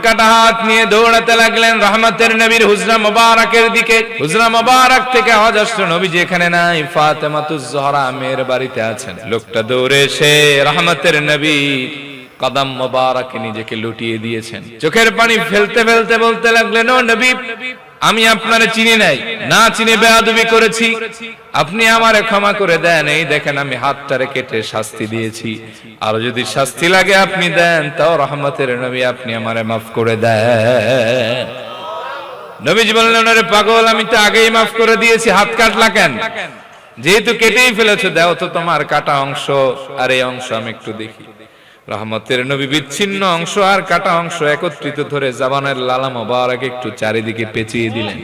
কাটা হাত নিয়ে দৌড়াতে লাগলেন রহমতের নবীর হুজরা মুবারকের দিকে। হুজরা মুবারক থেকে আওয়াজ আসলো, নবীজি এখানে নাই, ফাতেমাতুজ জোহরা মেয়ের বাড়িতে আছেন। লোকটা দৌড়ে এসে রহমতের নবী কদম মুবারকে নিজেকে লুটিয়ে দিয়েছেন। চোখের পানি ফেলতে ফেলতে বলতে লাগলেন, ও নবী, আমি আপনারে চিনি নাই, না চিনে বেয়াদবি করেছি, আপনি আমারে ক্ষমা করে দেন। এই দেখেন আমি হাতটারে কেটে শাস্তি দিয়েছি, আর যদি শাস্তি লাগে আপনি দেন, তাও রহমতের নবী আপনি আমারে মাফ করে দেন। নবীজি বললেন, আরে পাগল, আমি তো আগেই মাফ করে দিয়েছি, হাত কাটলা কেন? যেহেতু কেটেই ফেলেছো, দাও তো তোমার কাটা অংশ আর এই অংশ আমি একটু দেখি। রহমতের নবী বিচ্ছিন্ন অংশ আর কাটা অংশ একত্রিত ধরে জবানের লালা মোবারক একটু চারিদিকে পেঁচিয়ে দিলেন।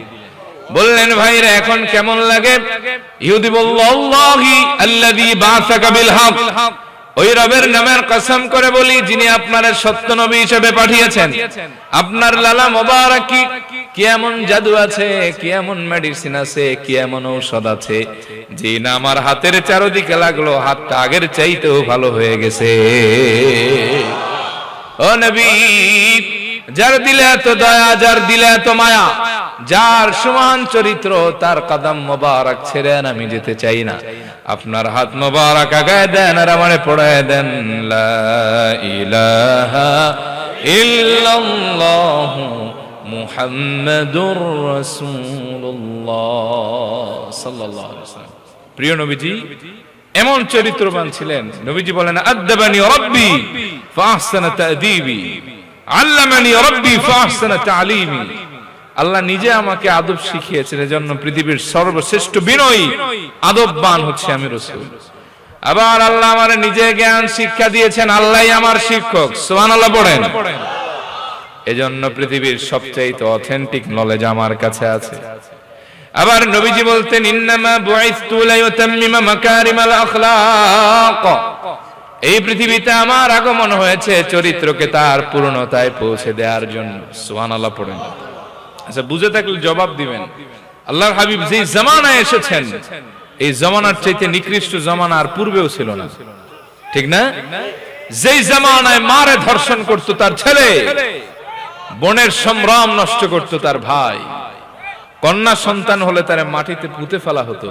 বললেন, ভাইরা এখন কেমন লাগে? ইহুদি বলল, আল্লাহি আল্লাযী বা'সাকা বিল হক, ওই রবের নামের কসম করে বলি যিনি আপনার সত্য নবী হিসেবে পাঠিয়েছেন। আপনার লালা মোবারক কি এমন জাদু আছে, কি এমন মেডিসিন আছে, কি এমন ঔষধ আছে যে না আমার হাতের চারদিকে লাগলো, হাতটা আগের চাইতেও ভালো হয়ে গেছে। ও নবী, যার দিলে এত দয়া, যার দিলে এত মায়া, যার সমান চরিত্র, তার কদম মোবারক ছেড়ে আমি যেতে চাই না। আপনার হাত মোবারক আগায় দেন আর আমারে পড়ায় দেন, লা ইলাহা ইল্লাল্লাহু মুহাম্মাদুর রাসূলুল্লাহ সাল্লাল্লাহু আলাইহি ওয়াসাল্লাম। প্রিয় নবীজি এমন চরিত্রবান ছিলেন। নবীজি বলেন, আদবানি রাব্বি ফাহসানা তা'দীবি, আল্লামানি রাব্বি ফাহসানা তা'লিমি। আল্লাহ নিজে আমাকে আদব শিখিয়েছেন, এজন্য পৃথিবীর সর্বশ্রেষ্ঠ বিনয়ী আদববান হচ্ছে আমি রাসূল। আবার আল্লাহ আমারে নিজে জ্ঞান শিক্ষা দিয়েছেন, আল্লাহই আমার শিক্ষক। সুবহানাল্লাহ পড়েন। এজন্য পৃথিবীর সবচেয়ে অথেন্টিক নলেজ আমার কাছে আছে। আবার নবীজি বলতেন, ইন্নামা বুইসতু লিউতাম্মিমা মাকারিমাল আখলাক, এই পৃথিবীতে আমার আগমন হয়েছে চরিত্রকে তার পূর্ণতায় পৌঁছে দেওয়ার জন্য। সুবহানাল্লাহ পড়েন। আচ্ছা, বুঝে থাকলে জবাব দিবেন। আল্লাহর হাবিব যে জামানায় এসেছেন, এই জামানার চাইতে নিকৃষ্ট জামানা আর পূর্বেও ছিল না, ঠিক না? যেই জামানায় মারে ধর্ষণ করত তার ছেলে, বোনের সম্ভ্রম নষ্ট করত তার ভাই, কন্যা সন্তান হলে তার মাটিতে পুঁতে ফেলা হতো,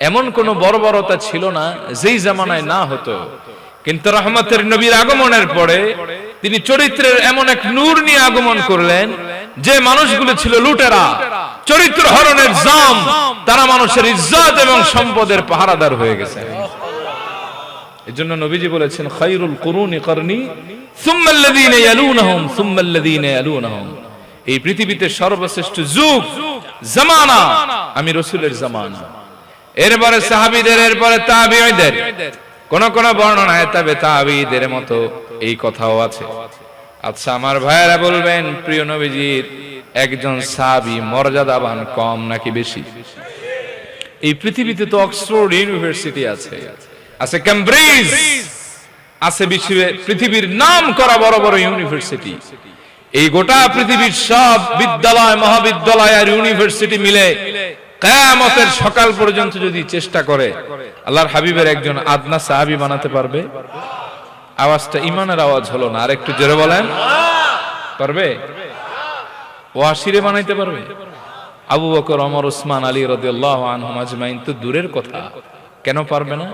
এমন কোন বর্বরতা ছিল না যেই জামানায় না হতো। কিন্তু রহমতের নবীর আগমনের পরে তিনি চরিত্রের এমন এক নূর নিয়ে আগমন করলেন, যে মানুষগুলো ছিল লুটেরা, চরিত্র হরণের জাম, তারা মানুষের ইজ্জত এবং সম্পদের পাহারাদার হয়ে গেছে। এজন্য নবীজি বলেছেন, খায়রুল কুরুনি করনি সুম্মা আল্লাযীনা ইয়ালুনহুম সুম্মা আল্লাযীনা ইয়ালুনহুম। এই পৃথিবীতে সর্বশ্রেষ্ঠ যুগ জামানা আমি রাসূলের জামানা, এরপরে সাহাবীদের, এরপরে তাবেঈদের, কোন কোন বর্ণনায় তবে তাবেঈদের মতো এই কথাও আছে। আচ্ছা আমার ভাইয়েরা বলবেন, প্রিয় নবীজির একজন সাহাবী মর্যাদাবান কম নাকি বেশি? এই পৃথিবীতে তো অক্সফোর্ড ইউনিভার্সিটি আছে, আছে ক্যামব্রিজ, আছে পৃথিবীর নাম করা বড় বড় ইউনিভার্সিটি। এই গোটা পৃথিবীর সব বিদ্যালয়, মহাবিদ্যালয় আর ইউনিভার্সিটি মিলে কিয়ামতের সকাল পর্যন্ত যদি চেষ্টা করে আল্লাহর হাবিবের একজন আদনা সাহাবী বানাতে পারবে? আওয়াজটা ইমানের আওয়াজ হলো না, আর একটু জোরে বলেন, পারবে? ওয়াসিরে বানাইতে পারবে? আবু বকর, ওমর, উসমান, আলী রাদিয়াল্লাহু আনহুম আজমাইন তো দূরের কথা, কেন পারবে না?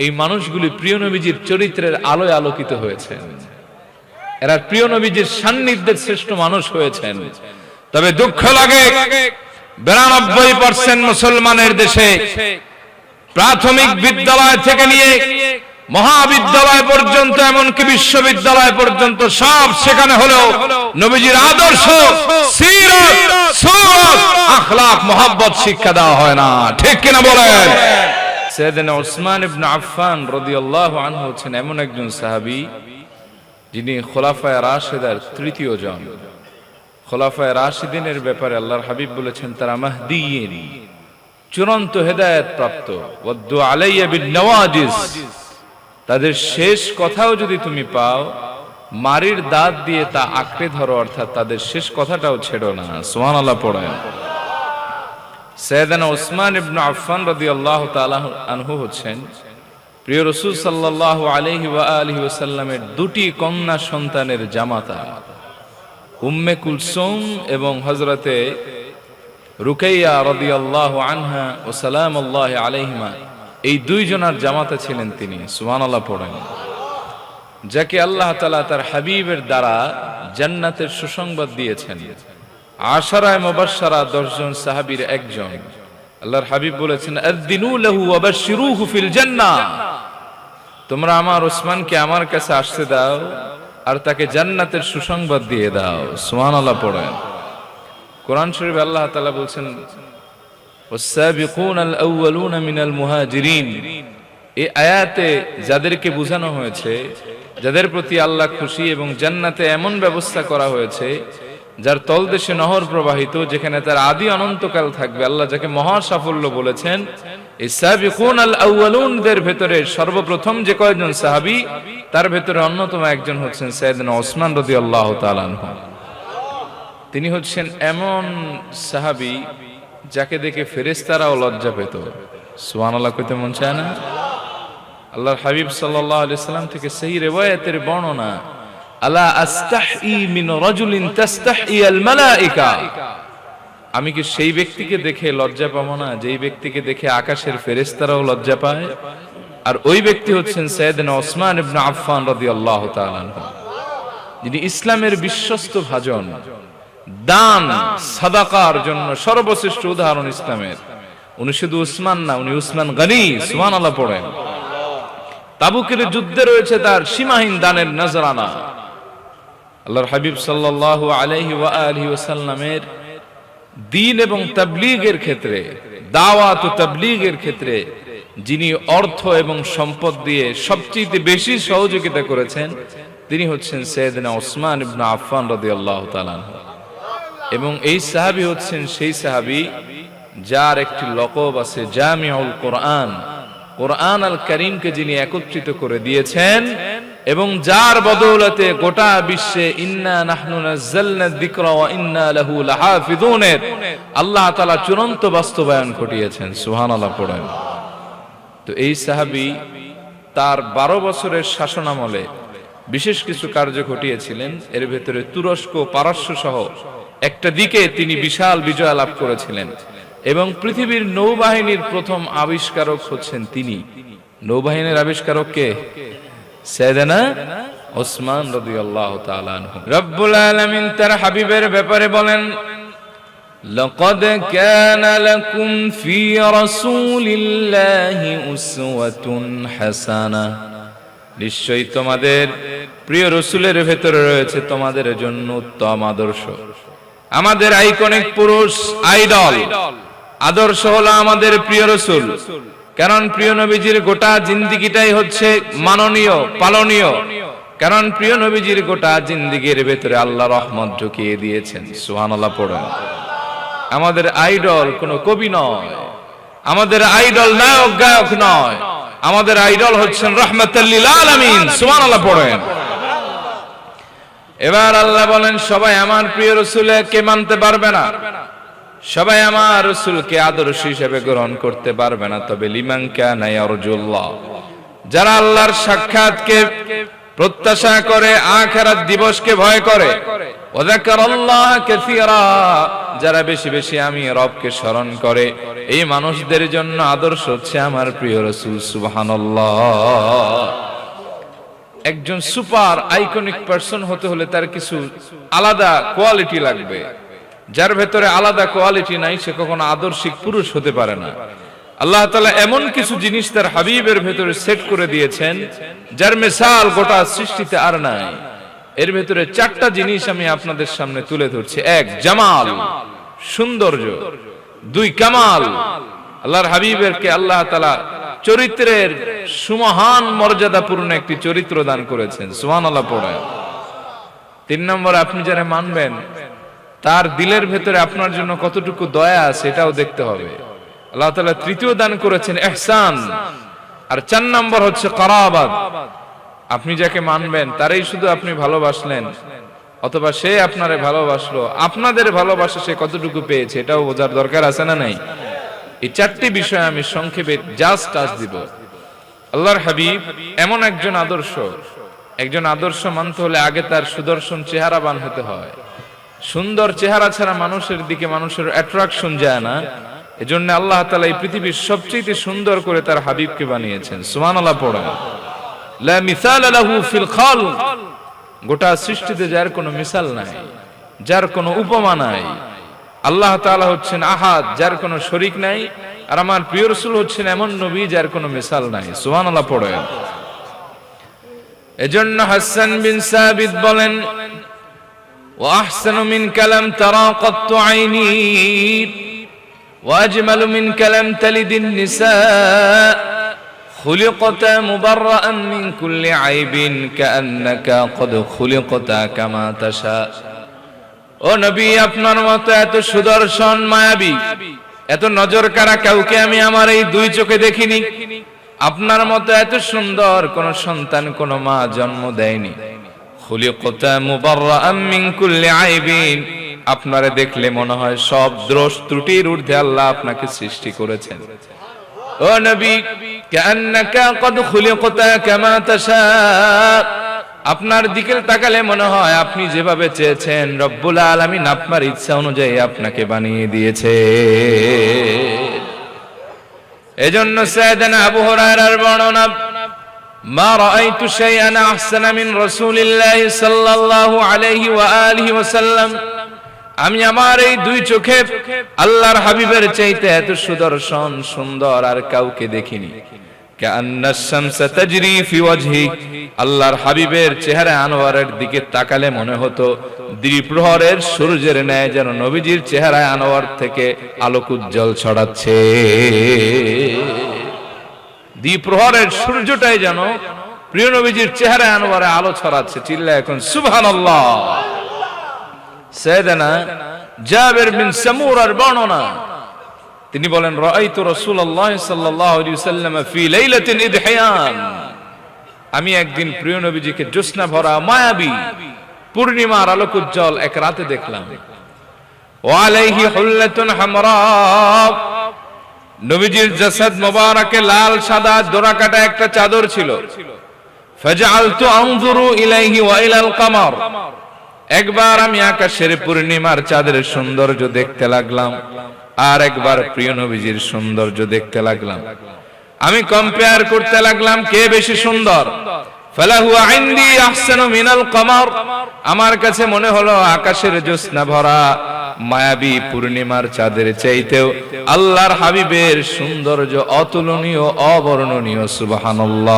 এই মানুষগুলি প্রিয় নবীজির চরিত্রের আলোয় আলোকিত হয়েছেন, এরা প্রিয় নবীজির সান্নিধ্যের শ্রেষ্ঠ মানুষ হয়েছেন। তবে দুঃখ লাগে 92% মুসলমানের দেশে প্রাথমিক বিদ্যালয় থেকে নিয়ে মহাবিদ্যালয় পর্যন্ত, এমনকি বিশ্ববিদ্যালয় পর্যন্ত সব সেখানে হলেও নবীজির আদর্শ, সিরাত, সুরাত, আখলাক, মুহাব্বত শিক্ষা দেওয়া হয় না, ঠিক কিনা বলেন? সাইয়েদনা উসমান ইবনে আফফান রাদিয়াল্লাহু আনহু হচ্ছেন এমন একজন সাহাবী যিনি খোলাফায়ে রাশিদার তৃতীয় জন। খোলাফায়ে রাশিদিনের ব্যাপারে আল্লাহর হাবিব বলেছেন, তারা মাহদিয়িন, চূড়ান্ত হেদায়েত প্রাপ্ত। ওয়াদ্দু আলাইয়া বিন নওয়াজিস, তাদের শেষ কথাও যদি তুমি পাও, মারির দাঁত দিয়ে তা আঁকড়ে ধরো, অর্থাৎ তাদের শেষ কথাটাও ছেড়ো না। সুবহানাল্লাহ পড়েন। সাইয়েদনা উসমান ইবনে আফফান রাদিয়াল্লাহু তাআলা আনহু হচ্ছেন প্রিয় রাসূল সাল্লাল্লাহু আলাইহি ওয়া আলিহি ওয়াসাল্লামের দুটি কন্যা সন্তানের জামাতা। উম্মে কুলসুম এবং হযরতে রুকাইয়া রাদিয়াল্লাহু আনহা ও সালামুল্লাহি আলাইহিমা, এই দুইজনের জামাতা ছিলেন তিনি। সুবহানাল্লাহ পড়েন। যাকে আল্লাহ তাআলা তার হাবিবের দ্বারা জান্নাতের সুসংবাদ দিয়েছেন। আশারায়ে মুবাশশারা 10 জন সাহাবীর একজন। আল্লাহর হাবিব বলেছেন, আযদিনু লাহু ওয়া বাশশিরুহু ফিল জান্নাহ। তোমরা আমার ওসমানকে আমার কাছে আসতে দাও আর তাকে জান্নাতের সুসংবাদ দিয়ে দাও। সুবহানাল্লাহ পড়েন। কোরআন শরীফে আল্লাহ তাআলা বলেছেন, ওয়াস-সাবিকুনাল আউয়ালুনা মিনাল মুহাজিরিন। এই আয়াতে যাদেরকে বোঝানো হয়েছে, যাদের প্রতি আল্লাহ খুশি এবং জান্নাতে এমন ব্যবস্থা করা হয়েছে যার তলদেশে নহর প্রবাহিত, যেখানে তার আদি অনন্তকাল থাকবে, আল্লাহ যাকে মহা সাফল্য বলেছেন, এই সাবিকুনাল আউয়ালুনদের ভেতরে সর্বপ্রথম যে কয়েকজন সাহাবী, তার ভেতরে অন্যতম একজন হচ্ছেন সাইয়েদনা ওসমান রাদিয়াল্লাহু তাআলা আনহু। তিনি হচ্ছেন এমন সাহাবী যাকে দেখে ফেরেশতারাও লজ্জা পেত। সুবহানাল্লাহ কইতে মন চায় না? আল্লাহর হাবিব সাল্লাল্লাহু আলাইহি সাল্লাম থেকে সহিহ রিওয়ায়াতের বর্ণনা, আলা আস্তাহি মিন রাজুলিন তাস্তাহি আল মালায়েকা। আমি কি সেই ব্যক্তিকে দেখে লজ্জা পাবো না যেই ব্যক্তিকে দেখে আকাশের ফেরেশতারাও লজ্জা পায়? আর ওই ব্যক্তি হচ্ছেন সাইয়েদনা ওসমান ইবনে আফফান রাদিয়াল্লাহু তাআলা আনহু, যিনি ইসলামের বিশ্বস্ত ভাজন, দান সাদাকার জন্য সর্বশ্রেষ্ঠ উদাহরণ ইসলামের। উনি শুধু উসমান না, উনি উসমান গনি। সুবহানাল্লাহ পড়েন। তাবুকের যুদ্ধে রয়েছে তার সীমাহীন দানের নজরানা। আল্লাহর হাবিব সাল্লাল্লাহু আলাইহি ওয়া আলিহি ওয়াসাল্লামের দ্বীন এবং তাবলীগের ক্ষেত্রে, দাওয়াত ও তাবলীগের ক্ষেত্রে যিনি অর্থ এবং সম্পদ দিয়ে সবচেয়ে বেশি সহযোগিতা করেছেন, তিনি হচ্ছেন সাইয়েদনা ওসমান ইবনে আফফান রাদিয়াল্লাহু তাআলা আনহু। এবং এই সাহাবী হচ্ছেন সেই সাহাবী যার একটি লকব আছে জামিউল কোরআন। কোরআন আল কারীমকে যিনি একত্রিত করে দিয়েছেন এবং যার বদৌলতে গোটা বিশ্বে ইন্না নাহনু নাযালনা যিকরা ওয়া ইন্না লাহু লাহাফিযুন আল্লাহ তাআলা চূড়ান্ত বাস্তবায়ন ঘটিয়েছেন। সুবহানাল্লাহ পড়েন। তো এই সাহাবী তার 12 বছরের শাসনামলে বিশেষ কিছু কার্য ঘটিয়েছিলেন। এর ভেতরে তুরস্ক, পারস্য সহ একটা দিকে তিনি বিশাল বিজয় লাভ করেছিলেন এবং পৃথিবীর নৌবাহিনীর প্রথম আবিষ্কারক হচ্ছেন তিনি। নৌবাহিনীর আবিষ্কারক কে? সাইয়েদনা ওসমান রাদিয়াল্লাহু তাআলা আনহু। রব্বুল আলামিন তার হাবিবের ব্যাপারে বলেন, লাকাদ কানা লাকুম ফি রাসূলিল্লাহি উসওয়াতুন হাসানাহ। নিশ্চয়ই তোমাদের প্রিয় রাসূলের ভেতরে রয়েছে তোমাদের জন্য উত্তম আদর্শ। আমাদের আইকনিক পুরুষ, আইডল, আদর্শ হলো আমাদের প্রিয় রাসূল। কারণ প্রিয় নবীজির গোটা জিন্দেগিটাই হচ্ছে মাননীয়, পালনীয়। কারণ প্রিয় নবীজির গোটা জিন্দেগির ভেতরে আল্লাহ রহমত ঢুকিয়ে দিয়েছেন। সুবহানাল্লাহ পড়েন। আমাদের আইডল কোনো কবি নয়, আমাদের আইডল নায়ক গায়ক নয়, আমাদের আইডল হচ্ছেন রাহমাতাল লিল আলামিন। সুবহানাল্লাহ পড়েন। এবার আল্লাহ বলেন, সবাই আমার প্রিয় রাসূলকে মানতে পারবে না, সবাই আমার রাসূলকে আদর্শ হিসেবে গ্রহণ করতে পারবে না। তবে লিমান কানা ইয়ারজুল্লাহ, যারা আল্লাহর সাক্ষাৎকে প্রত্যাশা করে, আখিরাত দিবসকে ভয় করে, ওয়া যাকারাল্লাহ কাসীরা, যারা বেশি বেশি আমি রবকে স্মরণ করে, এই মানুষদের জন্য আদর্শ হচ্ছে আমার প্রিয় রাসূল। সুবহানাল্লাহ। একজন সুপার আইকনিক পারসন হতে হলে তার কিছু আলাদা কোয়ালিটি লাগবে। যার ভেতরে আলাদা কোয়ালিটি নাই, সে কখনো আদর্শিক পুরুষ হতে পারে না। আল্লাহ তাআলা এমন কিছু জিনিস তার হাবিবের ভেতরে সেট করে দিয়েছেন যার মিসাল গোটা সৃষ্টিতে আর নাই। এর ভেতরে 4টা জিনিস আমি আপনাদের সামনে তুলে ধরছি। 1, জামাল, সৌন্দর্য। 2, কামাল, আল্লাহর হাবিবেরকে আল্লাহ তাআলা চরিত্রের সুমহান মর্যাদাপূর্ণ একটি চরিত্র দান করেছেন। সুবহানাল্লাহ পড়েন। 3 নম্বর, আপনি যারা মানবেন তার দিলের ভেতরে আপনার জন্য কতটুকু দয়া আছে এটাও দেখতে হবে। আল্লাহ তাআলা 3য় দান করেছেন ইহসান। আর 4 নম্বর হচ্ছে কারাবাত। আপনি যাকে মানবেন তারই শুধু আপনি ভালোবাসলেন অথবা সে আপনারে ভালোবাসলো, আপনাদের ভালোবাসা সে কতটুকু পেয়েছে এটাও বোঝার দরকার আছে না নাই? এই 4টি বিষয় আমি সংক্ষেপে জাস্ট টাচ দিব। আল্লাহর হাবিব এমন একজন আদর্শ মানতে হলে আগে তার সুদর্শন চেহারাবান হতে হয়। সুন্দর চেহারা ছাড়া মানুষের দিকে মানুষের অ্যাট্রাকশন যায় না। এজন্য আল্লাহ তাআলা এই পৃথিবীর সবচেয়ে সুন্দর করে তার হাবিবকে বানিয়েছেন। সুবহানাল্লাহ পড়েন। লা মিসালা লাহু ফিল খালক, গোটা সৃষ্টিতে যার কোনো মিসাল নাই, যার কোনো উপমা নাই। আল্লাহ তাআলা হচ্ছেন আহাদ, যার কোনো শরীক নাই। আর আমার প্রিয় রাসূল হচ্ছেন এমন নবী যার কোনো মিসাল নাই। সুবহানাল্লাহ পড়েন। এজন্য হাসান বিন সাবিত বলেন, ওয়া আহসানু মিনকা লাম তারা কাত্তু আইনি ওয়া আজমালু মিনকা লাম তালিদিন নিসা খুলিকতা মুবাররাআন মিন কুল্লি আইবিন কাআন্নাকা ক্বাদ খুলিকতা কামা তাশা। ও নবী, আপনার মতো এত সুদর্শন মায়াবী, এত নজর কাড়া কাউকে আমি আমার এই দুই চোখে দেখিনি। আপনার মতো এত সুন্দর কোন সন্তান কোন মা জন্ম দেয়নি। খুলিকতা মুবাররাআন মিন কুল্লি আইবিন, আপনারে দেখলে মনে হয় সব দোষ ত্রুটির ঊর্ধ্বে আল্লাহ আপনাকে সৃষ্টি করেছেন। ও নবী, কাআন্নাকা ক্বাদ খুলিকতা কামা তাশা, আপনার দিকে তাকালে মনে হয় আপনি যেভাবে চেয়েছেন রব্বুল আলামিন আপনার ইচ্ছা অনুযায়ী আপনাকে বানিয়ে দিয়েছে। এজন্য সাইয়েদনা আবু হুরায়রার বর্ণনা, মা রাআইতু শাইআন আহসানা মিন রাসূলিল্লাহি সাল্লাল্লাহু আলাইহি ওয়া আলিহি ওয়াসাল্লাম, আমি আমার এই দুই চোখে আল্লাহর হাবিবের চাইতে এত সুদর্শন সুন্দর আর কাউকে দেখিনি। কাআন্নাশ শামসা তাজরি ফি ওয়াজহি, আল্লাহর হাবিবের চেহারা আনোয়ারের দিকে তাকালে মনে হতো দ্বিপ্রহরের সূর্যের ন্যায় যেন নবীজির চেহারায় আনোয়ার থেকে আলোক উজ্জ্বল ছড়াচ্ছে। দ্বিপ্রহরের সূর্যটাই যেন প্রিয় নবীজির চেহারায় আনোয়ারে আলো ছড়াচ্ছে। চিল্লায় এখন সুবহানাল্লাহ। সাইয়েদনা জাবির বিন সামুরার বর্ণনা, তিনি বলেন, রাআইতু রাসূলুল্লাহ সাল্লাল্লাহু আলাইহি ওয়াসাল্লাম ফি লাইলাতিন ইদহিয়ান, আমি একদিন প্রিয় নবীজিকে জ্যোৎস্না ভরা মায়াবী পূর্ণিমার আলোক উজ্জ্বল এক রাতে দেখলাম। ওয়া আলাইহি হুল্লাতুন হামরা, নবীজির জাসাদ মোবারকে লাল সাদা দোরাকাটা একটা চাদর ছিল। ফাজআলতু আনজুরু ইলাইহি ওয়া ইলাল কামার, একবার আমি আকাশের পূর্ণিমার চাঁদের সৌন্দর্য দেখতে লাগলাম, আর একবার প্রিয় নবীজির সৌন্দর্য দেখতে লাগলাম। আমি কম্পেয়ার করতে লাগলাম কে বেশি সুন্দর। ফালাহু ইনদি আহসানু মিনাল কামার, আমার কাছে মনে হলো আকাশের জ্যোৎস্না ভরা মায়াবী পূর্ণিমার চাঁদের চাইতেও আল্লাহর হাবিবের সৌন্দর্য অতুলনীয় অবর্ণনীয়। সুবহানাল্লাহ।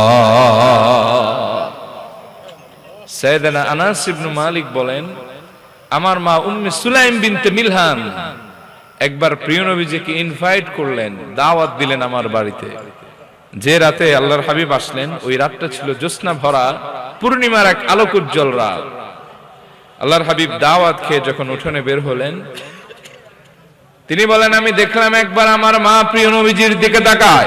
সাইয়েদনা আনাস ইবনে মালিক বলেন, আমার মা উম্মে সুলাইম বিনতে মিলহান একবার প্রিয় নবীজিকে ইনভাইট করলেন, দাওয়াত দিলেন আমার বাড়িতে। যে রাতে আল্লাহর হাবিব আসলেন ওই রাতটা ছিল জ্যোৎস্না ভরা পূর্ণিমার এক আলোক উজ্জ্বল রাত। আল্লাহর হাবিব দাওয়াত খেয়ে যখন উঠোনে বের হলেন, তিনি বলেন, আমি দেখলাম একবার আমার মা প্রিয় নবীজির দিকে তাকায়,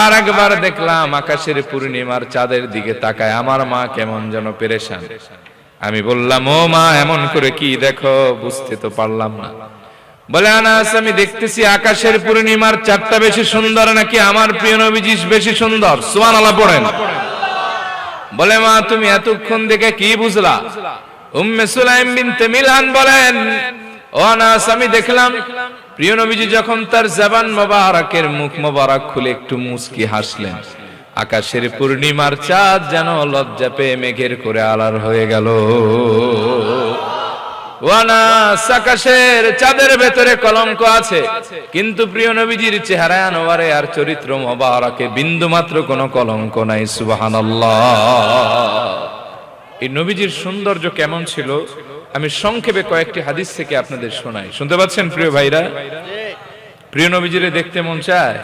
আর একবার দেখলাম আকাশের পূর্ণিমার চাঁদের দিকে তাকায়। আমার মা কেমন যেন পেরেশান। আমি বললাম, ও মা, এমন করে কি দেখো? বুঝতে তো পারলাম না। বলে, আনাস, আমি দেখতেছি আকাশের পূর্ণিমার চাঁদটা বেশি সুন্দর নাকি আমার প্রিয় নবীজি বেশি সুন্দর? সুবহানাল্লাহ পড়েন। বলে, মা, তুমি এতক্ষণ দেখে কি বুঝলা? উম্মে সুলাইম বিনতে মিলহান বলেন, ও আনাস, আমি দেখলাম প্রিয় নবীজি যখন তার জবান মোবারকের মুখ মোবারক খুলে একটু মুস্কি হাসলেন, আকাশের পূর্ণিমার চাঁদ যেন লজ্জা পেয়ে মেঘের করে আড়াল হয়ে গেল। আকাশের চাঁদের ভেতরে কলঙ্ক আছে, কিন্তু প্রিয় নবীজির চেহারা আনোয়ারে আর চরিত্র মোবারকে বিন্দু মাত্র কোনো কলঙ্ক নাই। সুবহানাল্লাহ। এই নবীজির সৌন্দর্য কেমন ছিল আমি সংক্ষেপে কয়েকটি হাদিস থেকে আপনাদের শোনাই। শুনতে পাচ্ছেন প্রিয় ভাইরা? প্রিয় নবীজিরে দেখতে মন চায়?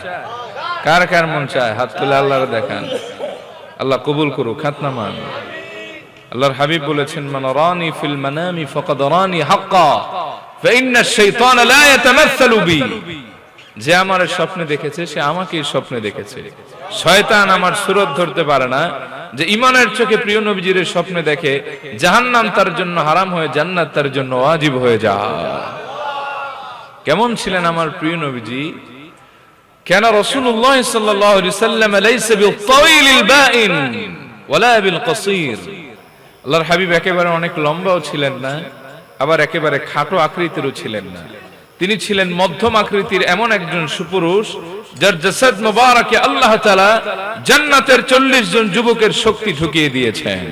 কার কার মন চায়? হাত তুলে আল্লাহর দেখান। আল্লাহ কবুল করুক। হাত নামান। আল্লাহর হাবিব বলেছেন, মান রানি ফিল মানামি ফাকাদ রানি হাক্কা ফা ইন্না আশ-শাইতান লা ইয়াতামাসসালু বি, যে আমার স্বপ্নে দেখেছে সে আমাকেই স্বপ্নে দেখেছে। শয়তান আমার সুরত ধরতে পারে না। যে ঈমানের চোখে প্রিয় নবীজির স্বপ্নে দেখে, জাহান্নাম তার জন্য হারাম হয়ে জান্নাত তার জন্য ওয়াজিব হয়ে যায়। কেমন ছিলেন আমার প্রিয় নবীজি? কেন রাসূলুল্লাহ সাল্লাল্লাহু আলাইহি ওয়াসাল্লাম লাইসা বিত-তাওয়িলিল বাইন ওয়ালা বিল-কাসীর, আল্লাহর হাবিব একেবারে অনেক লম্বাও ছিলেন না, আবার একেবারে খাটো আকৃতিরও ছিলেন না। তিনি ছিলেন মধ্যম আকৃতির এমন একজন সুপুরুষ যার জাসাদ মুবারকে আল্লাহ তাআলা জান্নাতের 40 জন যুবকের শক্তি ঢুকিয়ে দিয়েছেন।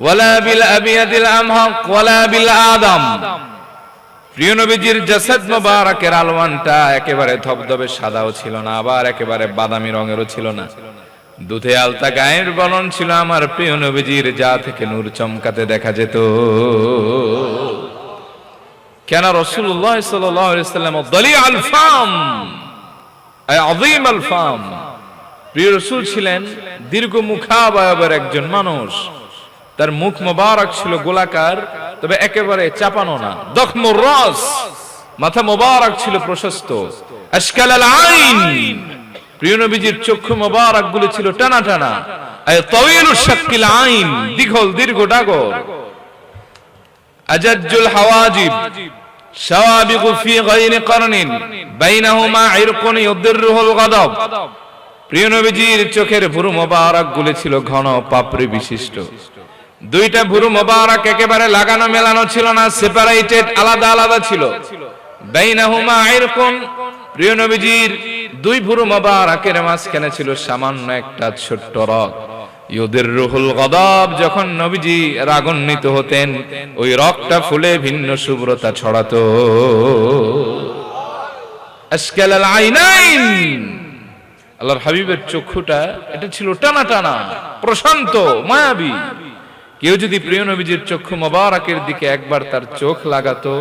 ওয়ালা বিল আবিয়াদিল আমহাক ওয়ালা বিল আদম। প্রিয় নবীজির জাসাদ মুবারকের আলওয়ানটা একেবারে ধবধবে সাদাও ছিল না, আবার একেবারে বাদামি রঙেরও ছিল না। দুধে আলতা গায়ের বলন ছিল আমার প্রিয় নবীজির, যা থেকে নূর চমকাতে দেখা যেত। কেন রাসূলুল্লাহ সাল্লাল্লাহু আলাইহি ওয়াসাল্লাম দলিআল ফাম, আযীম আল ফাম। প্রিয় রাসূল ছিলেন দীর্ঘ মুখাবয়বের একজন মানুষ। তার মুখ মোবারক ছিল গোলাকার, তবে একেবারে চাপানো না। দখমুর রাস, মাথা মোবারক ছিল প্রশস্ত। আশকাল আল আইন, প্রিয় নবীজির চক্ষু মোবারক গুলো ছিল টানা টানা। আয় তাওয়িলুশ শাক্কিল আইন, দীঘল দীর্ঘ ডাগর। আজাজ্জুল হাওয়াজিব শাওয়াবিগু ফি গায়রি করনিন বাইনাহুমা ইরকুন ইউদিররুহুল গাদাব। প্রিয় নবীজির চোখের ভুরু মোবারক গুলো ছিল ঘন পাপড়ি বিশিষ্ট। দুইটা ভুরু মোবারক একেবারে লাগানো মেলানো ছিল না, সেপারেটেড, আলাদা আলাদা ছিল। বাইনাহুমা ইরকুন, প্রিয় নবীজির দুই ভুরু মোবারকের মাঝখানে ছিল সামান্য একটা ছোট্ট রগ। ইউদিররুহুল গাদাব, যখন নবীজি রাগান্বিত হতেন ওই রগটা ফুলে ভিন্ন শুভ্রতা ছড়াতো। আশকালাল আইনাইন, আল্লাহর হাবিবের চক্ষুটা এটা ছিল টানা টানা, প্রশান্ত, মায়াবী। কেউ যদি প্রিয় নবীজির চক্ষু মোবারকের দিকে একবার তার চোখ লাগাতো,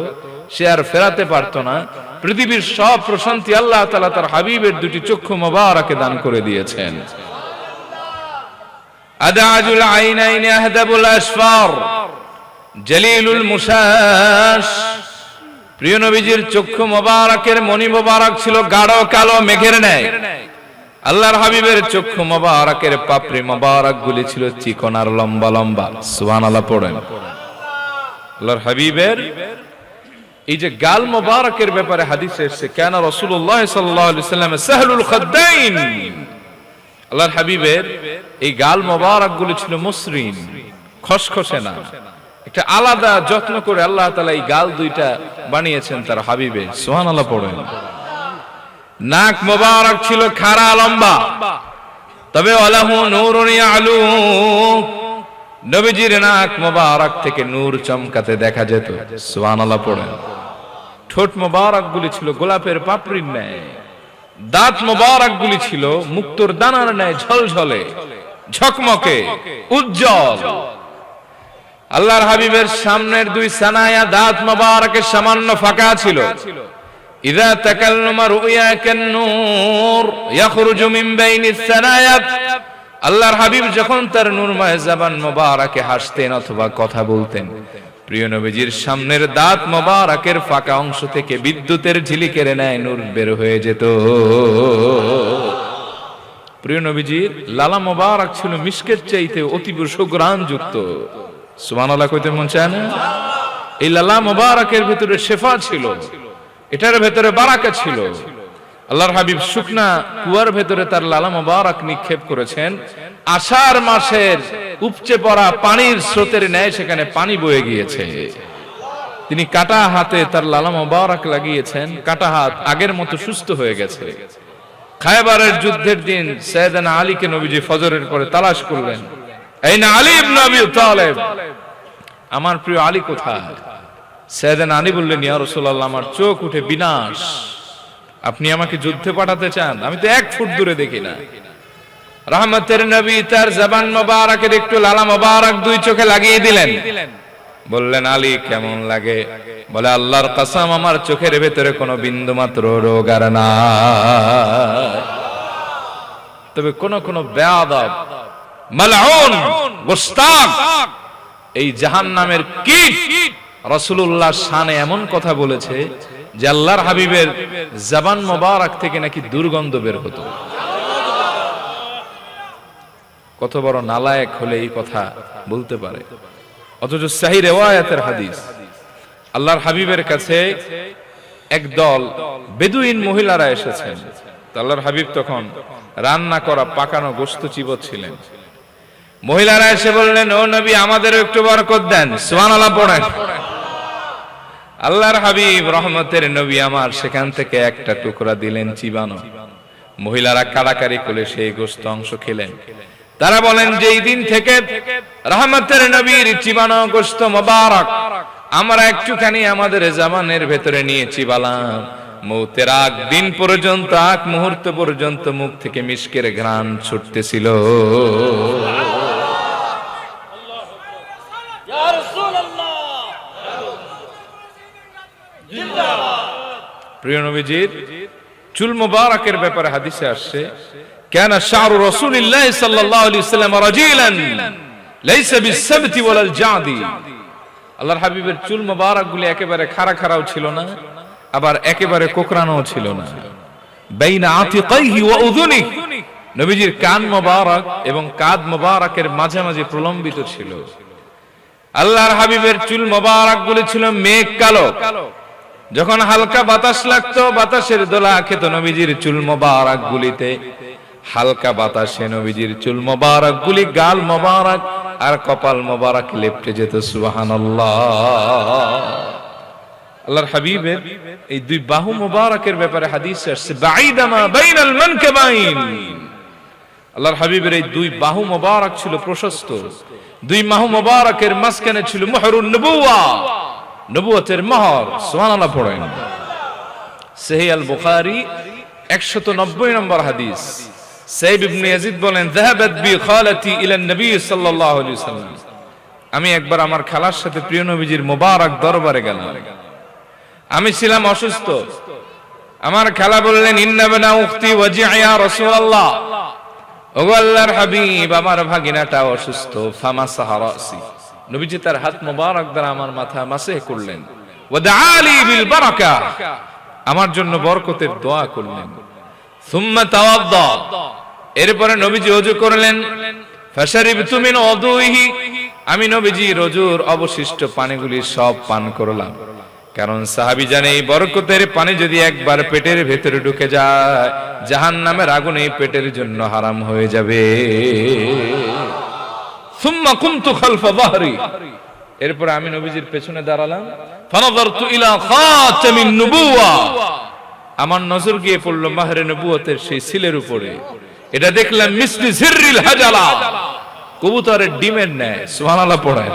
সে আর ফেরাতে পারতো না। পৃথিবীর সব প্রশান্তি আল্লাহ তাআলা তার হাবিবের দুটি চক্ষু মোবারকে দান করে দিয়েছেন। আদাজুল আইনাইন আহদাবুল আসফার জলিলুল মুশাশ। প্রিয় নবীজির চক্ষু মোবারকের মনি মোবারক ছিল গাঢ় কালো মেঘের ন্যায়। আল্লাহর হাবিবের চক্ষু মোবারকের পাপড়ি মোবারক গুলি ছিল চিকন আর লম্বা লম্বা। সুবহানাল্লাহ পড়েন। আল্লাহর হাবিবের এই যে গাল মোবারকের ব্যাপারে হাদিসে এসেছে, কেন রাসূলুল্লাহ সাল্লাল্লাহু আলাইহি ওয়াসাল্লাম সাহলুল খাদ্দাইন। আল্লাহর হাবিবের এই গাল মোবারক গুলি ছিল মসৃণ, খসখসে না। একটা আলাদা যত্ন করে আল্লাহ তাআলা এই গাল দুইটা বানিয়েছেন তার হাবিবের। সুবহানাল্লাহ পড়েন। নাক মোবারক ছিল খাড়া লম্বা, তবে ওয়ালাহু নূরুন ইয়ালু, নবীজির নাক মোবারক থেকে নূর চমকাতে দেখা যেত। সুবহানাল্লাহ পড়েন। ঠোঁট মোবারক গুলি ছিল গোলাপের পাপড়ির ন্যায়। দাঁত মোবারক গুলি ছিল মুক্তোর দানার ন্যায় ঝলঝলে, ঝকমকে, উজ্জ্বল। আল্লাহর হাবিবের সামনের দুই সানায়া দাঁত মোবারকের সামান্য ফাঁকা ছিল। ইযা তাকাল্লামা রুয়া কান-নূর ইয়াখরুজু মিন বাইনিস সানায়া। আল্লাহর হাবিব যখন তার নূরময় জবান মোবারকে হাসতেন অথবা কথা বলতেন, প্রিয় নবীজির সামনের দাঁত মোবারকের ফাঁকা অংশ থেকে বিদ্যুতের ঝিলিকের ন্যায় নূর বের হয়ে যেত। প্রিয় নবীজির লালা মোবারক ছিল মিশকের চাইতে অতীব সুঘ্রাণযুক্ত। সুবহানাল্লাহ কইতে মন চায় না? এই লালা মোবারকের ভিতরে শেফা ছিল, এটার ভেতরে বারাকা ছিল। আল্লাহর হাবিব শুকনা কুয়ার ভেতরে তার লালা মোবারক নিক্ষেপ করেছেন। আষাঢ় মাসের উপচে পড়া পানির স্রোতের ন্যায় সেখানে পানি বয়ে গিয়েছে। তিনি কাটা হাতে তার লালা মোবারক লাগিয়েছেন, কাটা হাত আগের মতো সুস্থ হয়ে গেছে। খায়বারের যুদ্ধের দিন সাইয়েদনা আলীকে নবীজি ফজরের পরে তালাশ করলেন, এই না আলী ইবনে আবি তালেব, আমার প্রিয় আলী কোথায়? সাইয়েদনা আলী বললেন, ইয়া রাসূলুল্লাহ, আমার চোখ উঠে বিনাশ, আপনি আমাকে যুদ্ধে পাঠাতে চান? আমি তো 1 ফুট দূরে দেখি না। রহমতের নবী তার জবান মোবারকের একটু লালা মোবারক দুই চোখে লাগিয়ে দিলেন। বললেন, আলী কেমন লাগে? বলে, আল্লাহর কসম, আমার চোখের ভেতরে কোনো বিন্দু মাত্র রোগ আর নাই। তবে কোন কোন বেয়াদব, মালউন, গোস্তাক, এই জাহান্নামের কীট রাসূলুল্লাহ শানে এমন কথা বলেছে যে আল্লাহর হাবিবের জবান মোবারক থেকে নাকি দুর্গন্ধ বের হতো। কত বড় নালায়েক হলে এই কথা বলতে পারে? অথচ সহিহ রিওয়ায়াতের হাদিস, আল্লাহর হাবিবের কাছে একদল বেদুইন মহিলারা এসেছেন। আল্লাহর হাবিব তখন রান্না করা পাকানো গোশত চিবোচ্ছিলেন। মহিলারা এসে বললেন, ও নবী, আমাদের একটু বরকত দেন। সুবহানাল্লাহ পড়েন। আল্লাহর হাবিব রহমতের নবী আমার সেখান থেকে একটা টুকরা দিলেন চিবানো। মহিলারা কাড়াকাড়ি করে সেই গোশত অংশ খেলেন। তারা বলেন, যেই দিন থেকে রহমতের নবীর চিবানো গোশত মোবারক আমরা একটুখানি আমাদের জামানের ভেতরে নিয়ে চিবালাম, মৌতের আগ দিন পর্যন্ত, আগ মুহূর্ত পর্যন্ত মুখ থেকে মিশকের ঘ্রাণ ছুটতেছিল। প্রিয় নবীজির চুল মুবারকের ব্যাপারে হাদিসে আসছে, কানা শা'রু রাসূলিল্লাহ সাল্লাল্লাহু আলাইহি ওয়াসাল্লাম রাজিলান লাইসা বিসসাবতি ওয়ালাল জাদি। আল্লাহর হাবিবের চুল মুবারকগুলি একেবারে খাড়া খাড়াও ছিল না, আবার একেবারে কোকড়ানোও ছিল না। বাইনা আতিকাইহি ওয়া উযুনিহি, নবীজির কান মুবারক এবং কাঁধ মুবারকের মাঝামাঝি প্রলম্বিত ছিল। আল্লাহর হাবিবের চুল মুবারকগুলি ছিল মেঘ কালো। যখন হালকা বাতাস লাগতো, বাতাসের দোলা খেত নবীজির চুল মোবারক গুলিতে। হালকা বাতাসে নবীজির চুল মোবারক গুলি, গাল মোবারক আর কপাল মোবারক লেপটে যেত। সুবহানাল্লাহ। আল্লাহর হাবিবের এই দুই বাহু মোবারকের ব্যাপারে হাদিসে আসছে, বাঈদামা বাইনাল মানকাবাইন। আল্লাহর হাবিবের এই দুই বাহু মোবারক ছিল প্রশস্ত। দুই বাহু মোবারকের মাঝখানে ছিল মুহরুন নবুওয়া, নবুয়তের মোহর। সুবহানাল্লাহ পড়েন। সহিহ আল বুখারী 190 নম্বর হাদিস। সাইব ইবনে ইয়াজিদ বলেন, যাহাবাত বি খালাতি ইলা নবী সাল্লাল্লাহু আলাইহি ওয়াসাল্লাম, আমি একবার আমার খালার সাথে প্রিয় নবীজির মোবারক দরবারে গেলাম। আমি ছিলাম অসুস্থ। আমার খালা বললেন, ইন্না বানা উখতি ওয়াজিআ ইয়া রাসূলুল্লাহ, ওগো আল্লাহর হাবিব, আমার ভাগিনাটা অসুস্থ। ফামাসাহা রাসি, নবীজি তার হাত মোবারক দ্বারা আমার মাথা মাসে করলেন। ওয়াদআলি বিল বারাকা, আমার জন্য বরকতের দোয়া করলেন। সুম্মা তাওয়াদ্দা, এরপরে নবীজি ওযু করলেন। ফাশারিবতু মিন ওযুহি, আমি নবীজি ওযুর অবশিষ্ট পানিগুলি সব পান করলাম। কারণ সাহাবী জানে এই বরকতের পানি যদি একবার পেটের ভেতরে ঢুকে যায়, জাহান্নামের আগুন এই পেটের জন্য হারাম হয়ে যাবে। সুম্মা কুনতু খালফা যাহরি, এরপর আমি নবীজির পেছনে দাঁড়ালাম। ফানাযারতু ইলা খাতামিন নবুওয়া, আমার নজর গিয়ে পড়ল মাহরে নবুয়তের সেই সিলের উপরে। এটা দেখলাম মিসলি জিররিল হাজালা, কবুতরের ডিমের ন্যায়। সুবহানাল্লাহ পড়েন।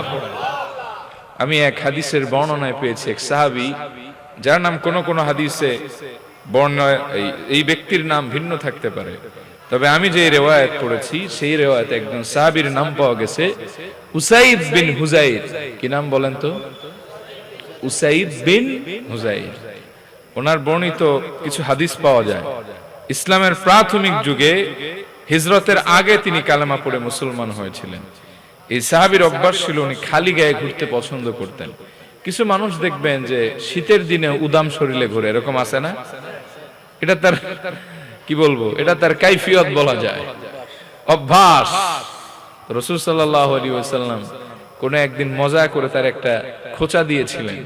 আমি এক হাদিসের বর্ণনায় পেয়েছি, এক সাহাবী যার নাম কোন কোন হাদিসে বর্ণনায় এই ব্যক্তির নাম ভিন্ন থাকতে পারে, তবে আমি যে রিওয়ায়াত পড়েছি সেই রিওয়ায়াতে একজন সাহাবীর নাম পাওয়া গেছে, উসাইদ বিন হুজাইর। কি নাম বলেন তো? উসাইদ বিন হুজাইর। ওনার বর্ণিত কিছু হাদিস পাওয়া যায়। ইসলামের প্রাথমিক যুগে হিজরতের আগে তিনি কালেমা পড়ে মুসলমান হয়েছিলেন। এই সাহাবীর অভ্যাস ছিল উনি খালি গায়ে ঘুরতে পছন্দ করতেন। কিছু মানুষ দেখবেন যে শীতের দিনে উদাম শরীরে ঘুরে, এরকম আছে না? এটা তার কি বলবো, এটা তার কাইফিয়ত বলা যায়, অভ্যাস। রাসূল সাল্লাল্লাহু আলাইহি ওয়াসাল্লাম কোন একদিন মজা করে তার একটা খোঁচা দিয়েছিলেন।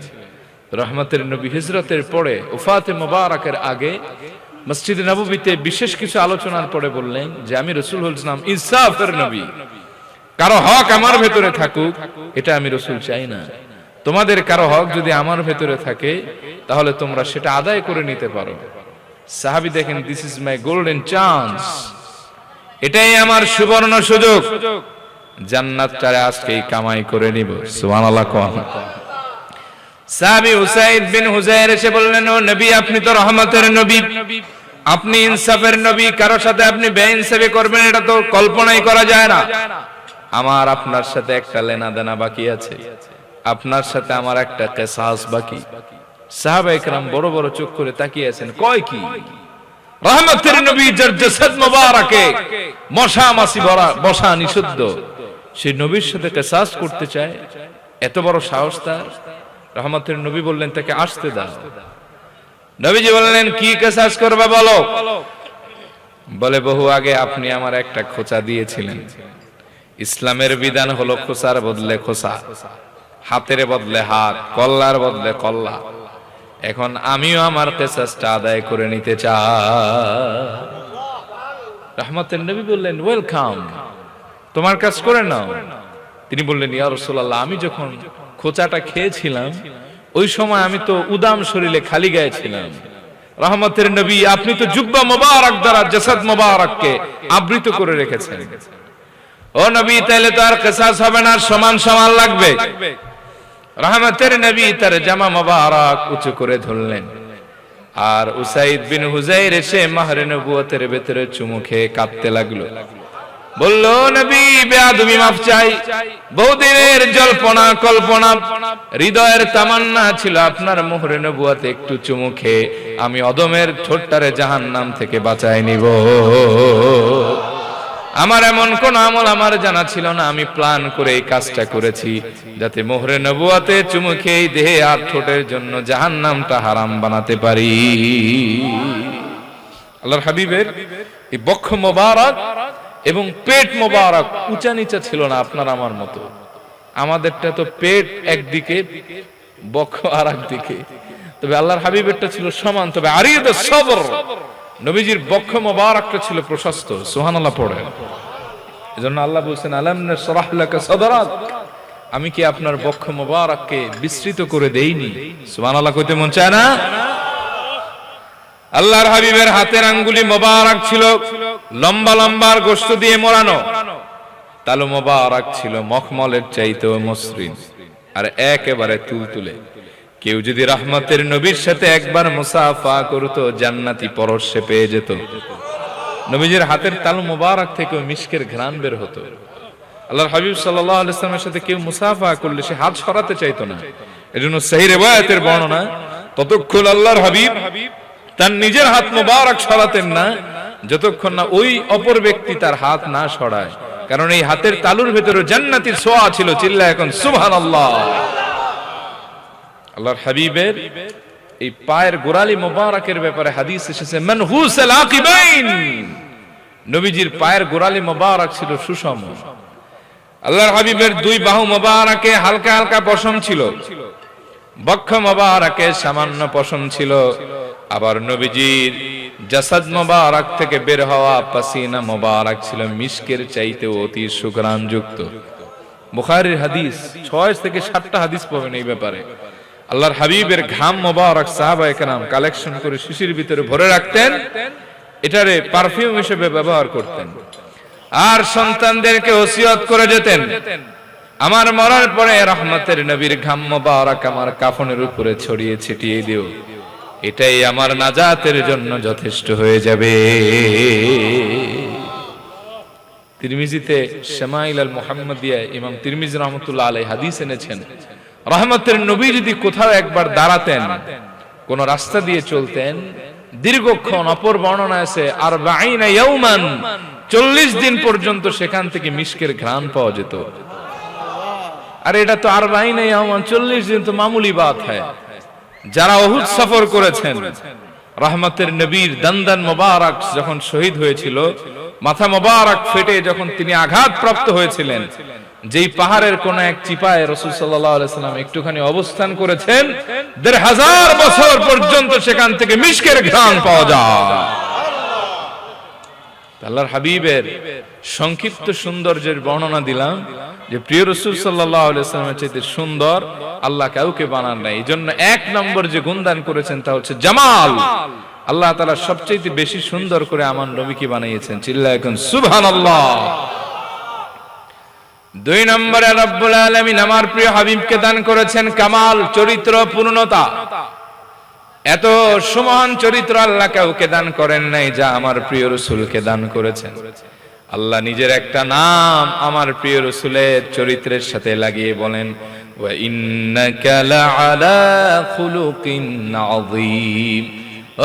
রহমতের নবী হিজরতের পরে ওফাতে মুবারকের আগে মসজিদে নববীতে বিশেষ কিছু আলোচনার পরে বললেন যে আমি রাসূল হলাম ইনসাফের নবী, কারো হক আমার ভেতরে থাকুক এটা আমি রাসূল চাই না। তোমাদের কারো হক যদি আমার ভেতরে থাকে তাহলে তোমরা সেটা আদায় করে নিতে পারো। সাহাবী দেখেন, this is my golden chance, এটাই আমার সুবর্ণ সুযোগ, জান্নাতটারে আজকেই কামাই করে নিব। সুবহানাল্লাহ। সাহাবী উসাইদ বিন হুজাইর এসে বললেন, ও নবী, আপনি তো রহমতের নবী, আপনি ইনসাফের নবী, কারোর সাথে আপনি বেইনসাফি করবেন এটা তো কল্পনাই করা যায় না। আমার আপনার সাথে একটা লেনা দেনা বাকি আছে, আপনার সাথে আমার একটা কিসাস বাকি। সাহাবায়ে কেরাম বড় বড় চোখ করে তাকিয়ে আছেন, কয় কি? রহমতের নবী যার জাসাদ মুবারকে মশা মাছি ভরা, বসা নিষিদ্ধ, সেই নবীর সাথে কিসাস করতে চায়, এত বড় সাহস তার? রহমতের নবী বললেন, তাকে আসতে দাও। নবীজি বললেন, কি কিসাস করবে বলো? বলে, বহু আগে আপনি আমার একটা খোঁচা দিয়েছিলেন। ইসলামের বিধান হলো খোঁচার বদলে খোঁচা, হাতের বদলে হাত, কল্লার বদলে কল্লা। এখন আমিও আমার কিসাসটা আদায় করে নিতে চাই। রহমতের নবী বললেন, ওয়েলকাম, তোমার কাজ করে নাও। তিনি বললেন, ইয়া রাসূলুল্লাহ, আমি যখন খোঁচাটা খেয়েছিলাম ওই সময় আমি তো উদাম শরীরে খালি গায়ে ছিলাম। রহমতের নবী, আপনি তো জুব্বা মোবারক দ্বারা জাসাদ মোবারককে আবৃত করে রেখেছেন। ও নবী, তাইলে তো আর কিসাস হবে না, সমান সমান লাগবে। রহমতের নবী তার জামা মোবারক উঁচু করে ধরলেন, আর উসাইদ বিন হুজাইর এসে মাহরে নবুয়তের ভেতরে চুমু খেয়ে কাঁদতে লাগলো। বলল, নবী বেয়াদবি মাফ চাই, বহুদিনের জল্পনা কল্পনা, হৃদয়ের তামান্না ছিল আপনার মোহরে নবুয়তে একটু চুমু খেয়ে আমি অদমের ঠোঁটটারে জাহান্নাম থেকে বাঁচায় নিব। আমার এমন কোন আমল আমার জানা ছিল না, আমি প্ল্যান করে এই কাজটা করেছি যাতে মোহরে নবুয়তে চুমু খেয়ে দেহে আর ঠোঁটের জন্য জাহান্নামটা হারাম বানাতে পারি। আল্লাহর হাবিবের এই বক্ষ মোবারক এবং পেট মোবারক উঁচা নিচা ছিল না আপনার আমার মতো। আমাদেরটা তো পেট একদিকে, বক্ষ আর একদিকে, তবে আল্লাহর হাবিবেরটা ছিল সমান। তবে আরিদ সবর, নবীজির বক্ষ মোবারকটা ছিল প্রশস্ত। সুবহানাল্লাহ পড়েন। এজন্য আল্লাহ বলছেন, আলাম নাশরাহ লাকা সাদরাক, আমি কি আপনার বক্ষ মোবারককে বিস্তৃত করে দেইনি? সুবহানাল্লাহ কইতে মন চায় না? আল্লাহর হাবিবের হাতের আঙ্গুলি মোবারক ছিল লম্বা লম্বা গোশত দিয়ে মোড়ানো, তালু মোবারক ছিল মখমলের চাইতেও মসৃণ আর একেবারে তুলতুলে। কেউ যদি রহমতের নবীর সাথে একবার মুসাফা করত, জান্নাতি পরশে পেয়ে যেত। নবীজির হাতের তালু মোবারক থেকে মিশকের ঘ্রাণ বের হতো। আল্লাহর হাবিব সাল্লাল্লাহু আলাইহি ওয়াসাল্লামের সাথে কেউ মুসাফা করলে সে হাত সরাতে চাইতো না। এজন্য সহিহ রিওয়ায়াতের বর্ণনা, ততক্ষণ আল্লাহর হাবিব তার নিজের হাত মোবারক সরাতেন না যতক্ষণ না ওই অপর ব্যক্তি তার হাত না সরায়, কারণ এই হাতের তালুর ভেতরে জান্নাতের ছোঁয়া ছিল। চিল্লায় এখন সুবহানাল্লাহ। আল্লাহর হাবিবের এই পায়ের গোড়ালি মোবারকের ব্যাপারে হাদিস এসেছে, মানহুসাল আকিবাইন, নবীজির পায়ের গোড়ালি মোবারক ছিল সুষম। আল্লাহর হাবিবের দুই বাহু মোবারকে হালকা হালকা পশম ছিল, বক্ষ মোবারকে সামান্য পশম ছিল। আবার নবীজির জাসাদ মোবারক থেকে বের হওয়া পাসিনা মোবারক ছিল মিশকের চাইতে অতি সুঘ্রাণযুক্ত। বুখারীর হাদিস 6 থেকে 7টা হাদিস পাবেন এই ব্যাপারে। আল্লাহর হাবিবের ঘাম মোবারক সাহাবায়ে কেরাম কালেকশন করে শিশির ভিতরে ভরে রাখতেন, এটারে পারফিউম হিসেবে ব্যবহার করতেন। আর সন্তানদেরকে ওসিয়ত করে যেতেন, আমার মরার পরে রহমতের নবীর ঘাম মোবারক আমার কাফনের উপরে ছড়িয়ে ছিটিয়ে দিও, এটাই আমার নাজাতের জন্য যথেষ্ট হয়ে যাবে। তিরমিজিতে শামাইল আল মুহাম্মাদিয়া ইমাম তিরমিজি রাহমাতুল্লাহ আলাইহি হাদিস এনেছেন, রহমতের নবী যদি কোথাও একবার দাঁড়াতেন, কোন রাস্তা দিয়ে চলতেন, দীর্ঘক্ষণ, অপর বর্ণনা আছে 40 ইয়াওমান, 40 দিন পর্যন্ত সেখান থেকে মিশকের ঘ্রাণ পাওয়া যেত। আর এটা তো 40 ইয়াওমান, 40 দিন তো মামুলি বাত হয়। যারা উহুদ সফর করেছেন, রহমতের নবীর দন্দন মোবারক যখন শহীদ হয়েছিল, মাথা মোবারক ফেটে যখন তিনি আঘাত প্রাপ্ত হয়েছিলেন, যেই পাহাড়ের কোন এক চিপায় রাসূল সাল্লাল্লাহু আলাইহি সাল্লাম একটুখানি অবস্থান করেছেন, 1500 বছর পর্যন্ত সেখান থেকে মিশকের ঘ্রাণ পাওয়া যায়। আল্লাহর হাবিবের সংক্ষিপ্ত সৌন্দর্যের বর্ণনা দিলাম, যে প্রিয় রাসূল সাল্লাল্লাহু আলাইহি সাল্লামের চাইতে সুন্দর আল্লাহ কাউকে বানান নাই। এইজন্য 1 নম্বর যে গুণদান করেছেন তা হচ্ছে জামাল। আল্লাহ তাআলা সবচেয়ে বেশি সুন্দর করে আমার নবীকে বানিয়েছেন। চিল্লায় এখন সুবহানাল্লাহ। 2 নম্বরে রব্বুল আলামিন আমার প্রিয় হাবিবকে দান করেছেন কামাল, চরিত্র পূর্ণতা। এত সুমহান চরিত্র আল্লাহ কাউকে দান করেন নাই যা আমার প্রিয় রাসূলকে দান করেছেন। আল্লাহ নিজের একটা নাম আমার প্রিয় রাসূলের চরিত্রের সাথে লাগিয়ে বলেন, ওয়া ইন্নাকা লাআলা খুলুকিন আযীম।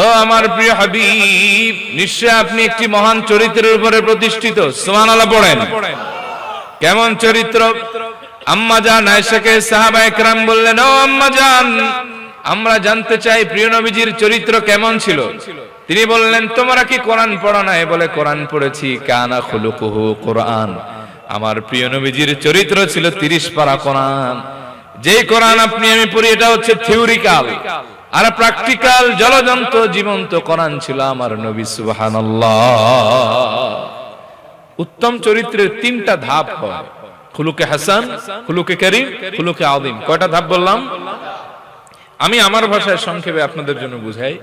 ও আমার প্রিয় হাবিব, নিশ্চয় আপনি একটি মহান চরিত্রের উপরে প্রতিষ্ঠিত। সুবহানাল্লাহ পড়েন। কেমন চরিত্র? আম্মা জান আয়েশাকে সাহাবায়ে কেরাম বললেন, ও আম্মা জান, আমরা জানতে চাই প্রিয় নবীজির চরিত্র কেমন ছিল। তিনি বললেন, তোমরা কি কোরআন পড়ো না? বলে কোরআন পড়েছি। কানা খুলুকুহু কোরআন, আমার প্রিয় নবীজির চরিত্র ছিল 30 পারা কোরআন। যেই কোরআন আপনি আমি পড়ি এটা হচ্ছে থিওরিক্যাল, আর প্র্যাকটিক্যাল জলজন্ত জীবন্ত কোরআন ছিল আমার নবী। সুবহানাল্লাহ। উত্তম চরিত্রের তিনটা ধাপ হয়, খুলুকে হাসান, খুলুকে কারীম, খুলুকে আযীম। কয়টা ধাপ বললাম? আমি আমার ভাষায় সংক্ষেপে আপনাদের জন্য বুঝাই।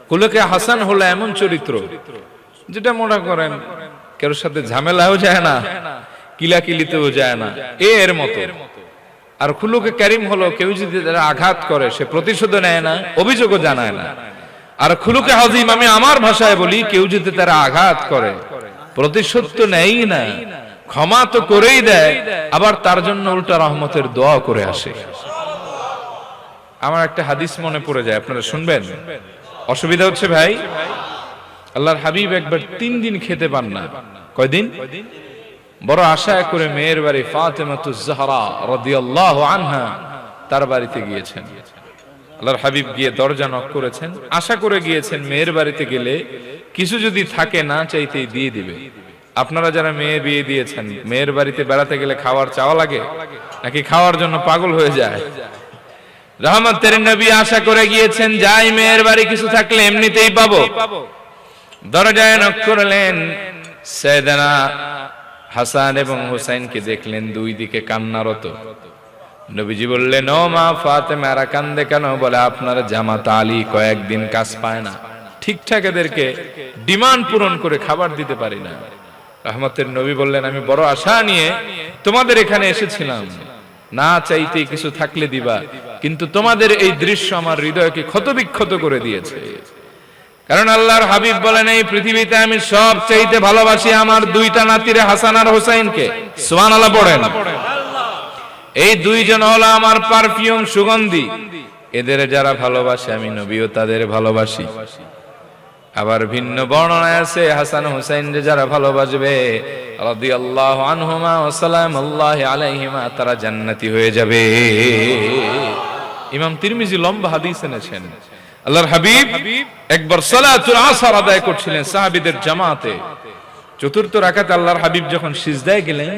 খুলুকে হাসান হলো এমন চরিত্র যেটা মনে করেন কারোর সাথে ঝামেলাও যায় না, কিলাকিলিতেও যায় না, এর মতো। আর খুলুকে কারীম হলো কেউ যদি তারা আঘাত করে সে প্রতিশোধ নেয় না, অভিযোগও জানায় না। আর খুলুকে আযীম আমি আমার ভাষায় বলি, কেউ যদি তারা আঘাত করে প্রতিশোধ তো নেই না, ক্ষমা তো করেই দেয়, আবার তার জন্য উল্টা রহমতের দোয়া করে আসে। আমার একটা হাদিস মনে পড়ে যায়, আপনারা শুনবেন? অসুবিধা হচ্ছে ভাই? আল্লাহর হাবিব একবার 3 দিন খেতে পান না। কয়দিন? বড় আশা করে মেয়ের বাড়ি ফাতেমাতুজ জাহরা রাদিয়াল্লাহু আনহা তার বাড়িতে গিয়েছেন। আল্লাহর হাবিব গিয়ে দরজা নক করেছেন, আশা করে গিয়েছেন মেয়ের বাড়িতে গেলে কিছু যদি থাকে না চাইতেই দিয়ে দিবে। আপনারা যারা মেয়ে বিয়ে দিয়েছেন, মেয়ের বাড়িতে বেড়াতে গেলে খাওয়ার চাওয়া লাগে নাকি খাওয়ার জন্য পাগল হয়ে যায়? রহমতের নবী আশা করে গিয়েছেন, যাই মেয়ের বাড়ি কিছু থাকলে এমনিতেই পাবো। দরজায় নক করলেন, সাইয়েদনা হাসান এবং হুসাইনকে দেখলেন দুই দিকে কান্নারত। নবীজি বললেন, ও মা ফাতেমা, এরা কান্দে কেন? বলে, আপনার জামাতা আলী কয়েকদিন কাজ পায় না, ঠিকঠাক এদেরকে ডিমান্ড পূরণ করে খাবার দিতে পারি না। রহমতের নবী বললেন, আমি বড় আশা নিয়ে তোমাদের এখানে এসেছিলাম, না চাইতেই কিছু থাকলে দিবা, কিন্তু তোমাদের এই দৃশ্য আমার হৃদয়কে ক্ষতবিক্ষত করে দিয়েছে। কারণ আল্লাহর হাবিব বলেন, এই পৃথিবীতে আমি সব চাইতে ভালোবাসি আমার দুইটা নাতিরে হাসান আর হুসাইনকে। সুবহানাল্লাহ পড়েন। এই দুইজন হলো আমার পারফিউম, সুগন্ধি। এদের যারা ভালোবাসে আমি নবীও তাদের ভালোবাসি। আবার ভিন্ন বর্ণনায় আছে, হাসান হুসাইন যারা ভালোবাসবে রাদিয়াল্লাহু আনহুমা ওয়া সালামুল্লাহি আলাইহিমা, তারা জান্নাতি হয়ে যাবে। ইমাম তিরমিজি লম্বা হাদিস এনেছেন। আল্লাহর হাবিব একবার সালাতুল আসর আদায় করছিলেন সাহাবীদের জামাতে। চতুর্থ রাকাতে আল্লাহর হাবিব যখন সিজদায় গেলেন,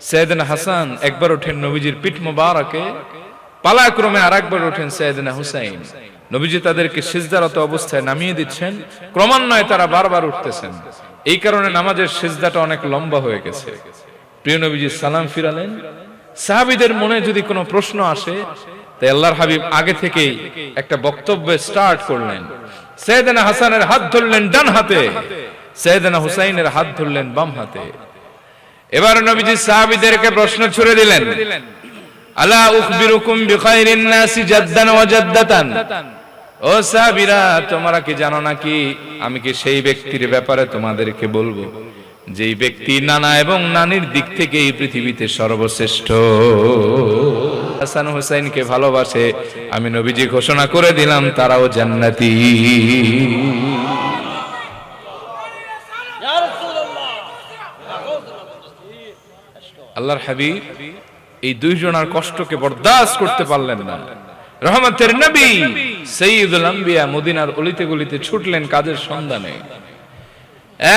সাইয়েদনা হাসান একবার ওঠেন নবীজির পিঠ মোবারকে, পালাক্রমে আরেকবার ওঠেন সাইয়েদনা হুসাইন। নবীজি তাদেরকে সিজদারত অবস্থায় নামিয়ে দিচ্ছেন, ক্রমান্বয়ে তারা বারবার উঠতেছেন। এই কারণে নামাজের সিজদাটা অনেক লম্বা হয়ে গেছে। প্রিয় নবীজি সালাম ফিরালেন। সাহাবীদের মনে যদি কোনো প্রশ্ন আসে, তাই আল্লাহর হাবিব আগে থেকেই একটা বক্তব্য স্টার্ট করলেন। সাইয়েদনা হাসানের হাত ধরলেন ডান হাতে, সাইয়েদনা হুসাইনের হাত ধরলেন বাম হাতে। এবার নবীজি সাহাবীদেরকে প্রশ্ন ছুড়ে দিলেন, আলা উখবিরুকুম বিখাইরিন নাসি জাদ্দান ওয়া জাদ্দাতান, ও সাহাবীরা তোমরা কি জানো নাকি আমি কি সেই ব্যক্তির ব্যাপারে তোমাদেরকে বলবো যেই ব্যক্তি নানা এবং নানির দিক থেকে এই পৃথিবীতে সর্বশ্রেষ্ঠ। হাসান হুসাইনকে ভালোবাসে, আমি নবীজি ঘোষণা করে দিলাম তারাও জান্নাতি। আল্লাহর হাবিব এই দুইজনের কষ্টকে বরদাস্ত করতে পারলেন না। রহমতের নবী সাইয়্যিদুল আম্বিয়া মদিনার অলিতে গলিতে ছুটলেন কাজের সন্ধানে।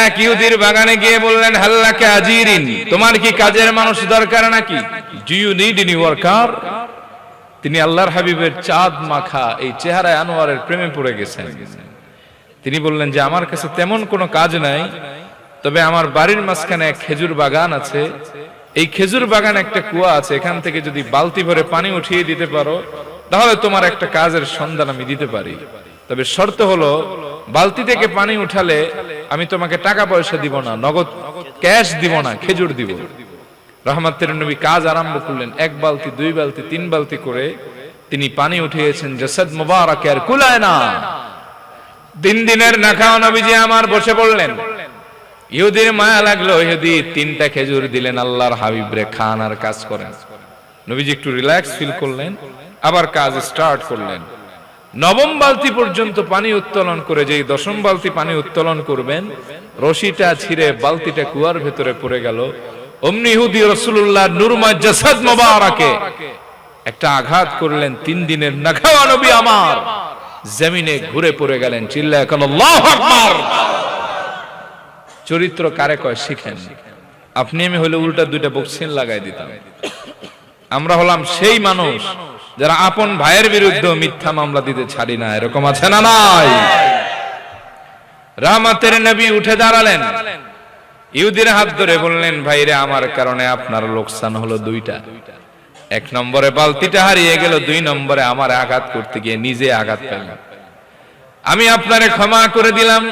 এক ইহুদির বাগানে গিয়ে বললেন, হাল্লাকা আজিরিন, তোমার কি কাজের মানুষ দরকার নাকি? Do you need any worker? তিনি আল্লাহর হাবিবের চাঁদ মাখা এই চেহারায় আনোয়ারের প্রেমে পড়ে গেছেন। তিনি বললেন যে আমার কাছে তেমন কোনো কাজ নাই, তবে আমার বাড়ির মাঝখানে এক খেজুর বাগান আছে, এই খেজুর বাগান একটা কুয়া আছে, এখান থেকে যদি বালতি ভরে পানি উঠিয়ে দিতে পারো তাহলে তোমার একটা কাজের সন্ধান আমি দিতে পারি। তবে শর্ত হলো বালতি থেকে পানি উঠালে আমি তোমাকে টাকা পয়সা দিব না, নগদ ক্যাশ দিব না, খেজুর দিব। রহমতের নবী কাজ আরম্ভ করলেন। 1 বালতি 2 বালতি 3 বালতি করে তিনি পানি উঠিয়েছেন। জাসাদ মুবারক আর কুলায় না। 3 দিনের না খাওয়া নবীজি আমার বসে পড়লেন। ইহুদির মায়া লাগলো, ইহুদি 3টা খেজুর দিলেন, আল্লাহর হাবিব রে খান আর কাজ করেন। নবীজি একটু রিল্যাক্স ফিল করলেন, আবার কাজ স্টার্ট করলেন। 9ম বালতি পর্যন্ত পানি উত্তোলন করে যেই 10ম বালতি পানি উত্তোলন করবেন, রশিটা ছিঁড়ে বালতিটা কুয়ার ভেতরে পড়ে গেল। অমনি ইহুদি রাসূলুল্লাহ নূরময় জাসাদ মোবারকে একটা আঘাত করলেন। 3 দিনের না খাওয়া নবী আমার জমিনে ঘুরে পড়ে গেলেন। চিল্লায় কেন আল্লাহু আকবার। চরিত্র কারে কয় শিখেন। আপনি আমি হলে উল্টা 2টা বক্সিন লাগাই দিতাম। আমরা হলাম সেই মানুষ যারা আপন ভাইয়ের বিরুদ্ধে মিথ্যা মামলা দিতে ছাড়ি না। এরকম আছে না নাই? রহমতের নবী উঠে দাঁড়ালেন। ইহুদির হাত ধরে বললেন, ভাইরে আমার কারণে আপনার লোকসান হলো দুইটা। এক নম্বরে বালতিটা হারিয়ে গেল, দুই নম্বরে আমার আঘাত করতে গিয়ে নিজে আঘাত পেলাম। আমি আপনারে ক্ষমা করে দিলাম।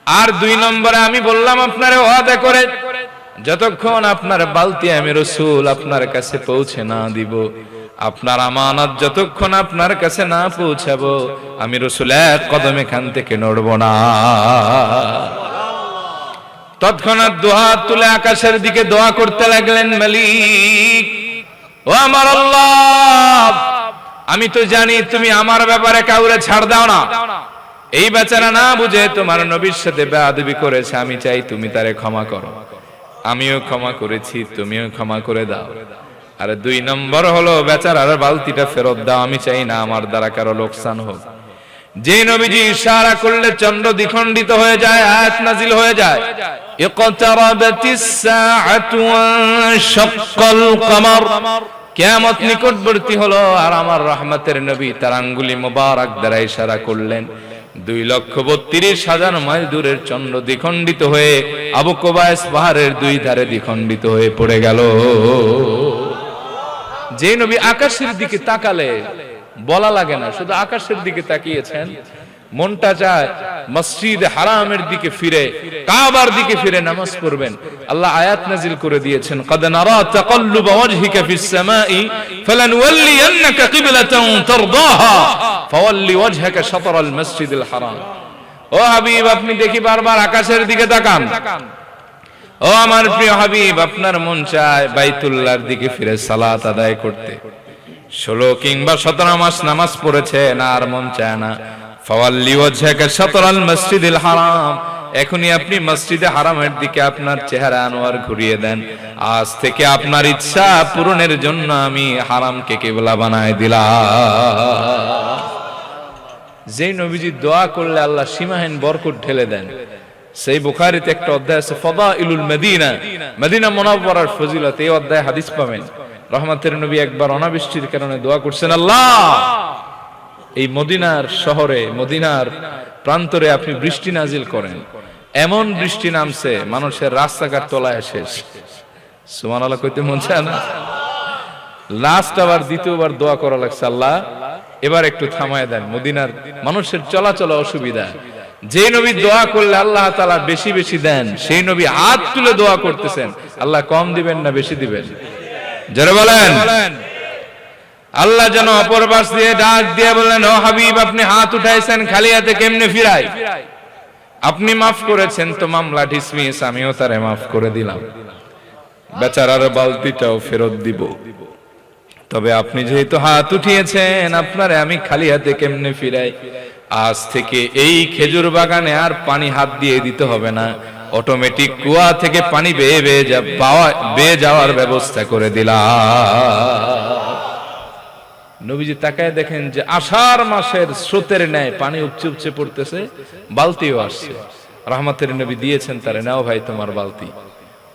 আর দুই নম্বরে আমি বললাম আপনারে ওয়াদা করে, যতক্ষণ আপনার বালতি আমি রাসূল আপনার কাছে পৌঁছে না দিব, আপনার আমানত যতক্ষণ আপনার কাছে না পৌঁছাবো, আমি রাসূল এক কদম এখান থেকে নড়ব না। তৎক্ষণাৎ দুহাত তুলে আকাশের দিকে দোয়া করতে লাগলেন, মালিক ও আমার আল্লাহ, আমি তো জানি তুমি আমার ব্যাপারে কাউরে ছাড় দাও না। এই বেচারা না বুঝে তোমার নবীর সাথে বেয়াদবি করেছে, আমি চাই তুমি তারে ক্ষমা করো। আমিও ক্ষমা করেছি, তুমিও ক্ষমা করে দাও। আর দুই নম্বর হলো বেচারার বালতিটা ফেরত দাও, আমি চাই না আমার দ্বারা কারো লোকসান হোক। যে নবীজি ইশারা করলে চন্দ্র দ্বিখণ্ডিত হয়ে যায়, আয়াত নাজিল হয়ে যায়, ইকতারাবাতিস সাআতু ওয়ানশাক্কাল কমর, কিয়ামত নিকটবর্তী হলো। আর আমার রহমতের নবী তার আঙ্গুলি মোবারক দ্বারা ইশারা করলেন, 2,32,000 মাইল দূরের চন্দ্র দ্বিখণ্ডিত হয়ে আবু কুবাইস পাহাড়ের দুই ধারে দ্বিখণ্ডিত হয়ে পড়ে গেল। যে নবী আকাশের দিকে তাকালে বলা লাগে না, শুধু আকাশের দিকে তাকিয়েছেন, মনটা চায় মসজিদ হারামের দিকে ফিরে, কাবার দিকে ফিরে নামাজ পড়বেন। আল্লাহ আয়াত নাজিল করে দিয়েছেন, قد نرى تقلب وجهك في السماء فلنولينك قبلة ترضاها فول وجهك شطر المسجد الحرام। ও হাবিব, আপনি দেখি বারবার আকাশের দিকে তাকান। ও আমার প্রিয় হাবিব, আপনার মন চায় বাইতুল্লাহর দিকে ফিরে সালাত আদায় করতে। 16 কিংবা 17 মাস নামাজ পড়েছেন, আর মন চায় না। ফাওয়াল্লি ওয়াজহাকা শাতরাল মসজিদিল হারাম, এখনই আপনি মসজিদে হারামের দিকে আপনার চেহারা আনোয়ার ঘুরিয়ে দেন। আজ থেকে আপনার ইচ্ছা পূরণের জন্য আমি হারামকে কিবলা বানায় দিলাম। যেই নবীজি দোয়া করলে আল্লাহ সীমাহীন বরকত ঢেলে দেন। সেই বুখারীতে একটা অধ্যায় আছে ফাদাইলুল মদিনা, মদিনা মুনাওয়ারার ফজিলত, এই অধ্যায়ে হাদিস পাবেন। রহমতের নবী একবার অনাবৃষ্টির কারণে দোয়া করছেন, আল্লাহ এই মদিনার শহরে, মদিনার প্রান্তরে আপনি বৃষ্টি নাজিল করেন। এমন বৃষ্টি নামছে মানুষের রাস্তাঘাট তলায় শেষ। সুবহানাল্লাহ কইতে মন চায় না? লাস্ট আবার দ্বিতীয়বার দোয়া করা লাগছে, আল্লাহ এবার একটু থামায় দেন, মদিনার মানুষের চলাচল অসুবিধা। যে নবী দোয়া করলে আল্লাহ তাআলা বেশি বেশি দেন, সেই নবী হাত তুলে দোয়া করতেছেন, আল্লাহ কম দিবেন না বেশি দিবেন? জোরে বলেন। আল্লাহ যেন অপর পাশ দিয়ে ডাক দিয়ে বললেন, ও হাবিব, আপনি হাত উঠাইছেন, খালি হাতে কেমনে ফিরাই? আপনি মাফ করেছেন তো মামলা ডিসমিস, আমিও তারে মাফ করে দিলাম। বেচারার বালতিটাও ফেরত দিব। তবে আপনি যেহেতু হাত উঠিয়েছেন, আপনারে আমি খালি হাতে কেমনে ফিরাই? আজ থেকে এই খেজুর বাগানে আর পানি হাত দিয়ে দিতে হবে না, অটোমেটিক কুয়া থেকে পানি বেয়ে যাওয়ার ব্যবস্থা করে দিলাম। নবীজি তাকায় দেখেন যে আষাঢ় মাসের স্রোতের ন্যায় পানি উপচে উপচে পড়তেছে, বালতিও আসছে। রহমতের নবী দিয়েছেন তারে, নাও ভাই তোমার বালতি।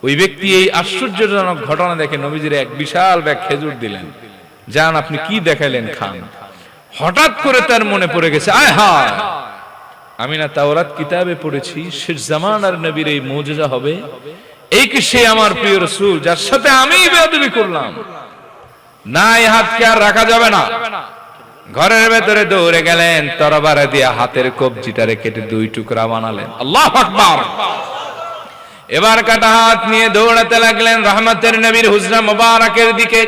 ওই ব্যক্তি এই আশ্চর্যজনক ঘটনা দেখে নবীজির এক বিশাল ব্যাগ খেজুর দিলেন, যান আপনি কি দেখাইলেন, খান। হঠাৎ করে তার মনে পড়ে গেছে, আয় হায়, আমি না তাওরাত কিতাবে পড়েছি শেষ জামানার নবীর এই মুজিজা হবে? এই কি সে আমার প্রিয় রাসূল যার সাথে আমি বেয়াদবি করলাম? না, এই হাতকে আর রাখা যাবে না। ঘরের ভেতরে দৌড়ে গেলেন, তরবারি দিয়ে হাতের কবজিটারে কেটে 2 টুকরা বানালেন। আল্লাহু আকবার। এবার কাটা হাত নিয়ে দৌড়াতে লাগলেন রহমতের নবীর হুজরা মুবারকের দিকে।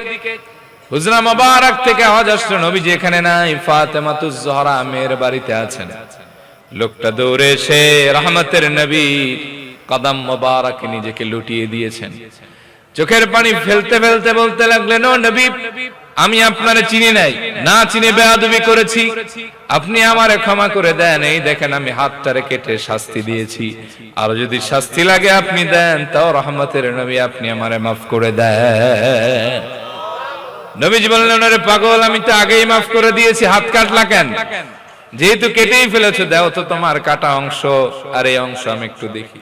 হুজরা মুবারক থেকে আওয়াজ আসলো, নবীজি এখানে নাই, ফাতেমাতুজ জোহরা মেয়ের বাড়িতে আছেন। লোকটা দৌড়ে এসে রহমতের নবী কদম মুবারকে নিজেকে লুটিয়ে দিয়েছেন। চোখের পানি ফেলতে ফেলতে বলতে লাগলেন, ও নবী, আমি আপনারে চিনি নাই, না চিনে বেয়াদবি করেছি, আপনি আমারে ক্ষমা করে দেন। এই দেখেন আমি হাতটারে কেটে শাস্তি দিয়েছি, আর যদি শাস্তি লাগে আপনি দেন, তাও রহমতের নবী আপনি আমারে মাফ করে দেন। নবীজি বললেন, আরে পাগল, আমি তো আগেই মাফ করে দিয়েছি, হাত কাটলা কেন? যেহেতু কেটেই ফেলেছো, দাও তো তোমার কাটা অংশ, আর এই অংশ আমি একটু দেখি।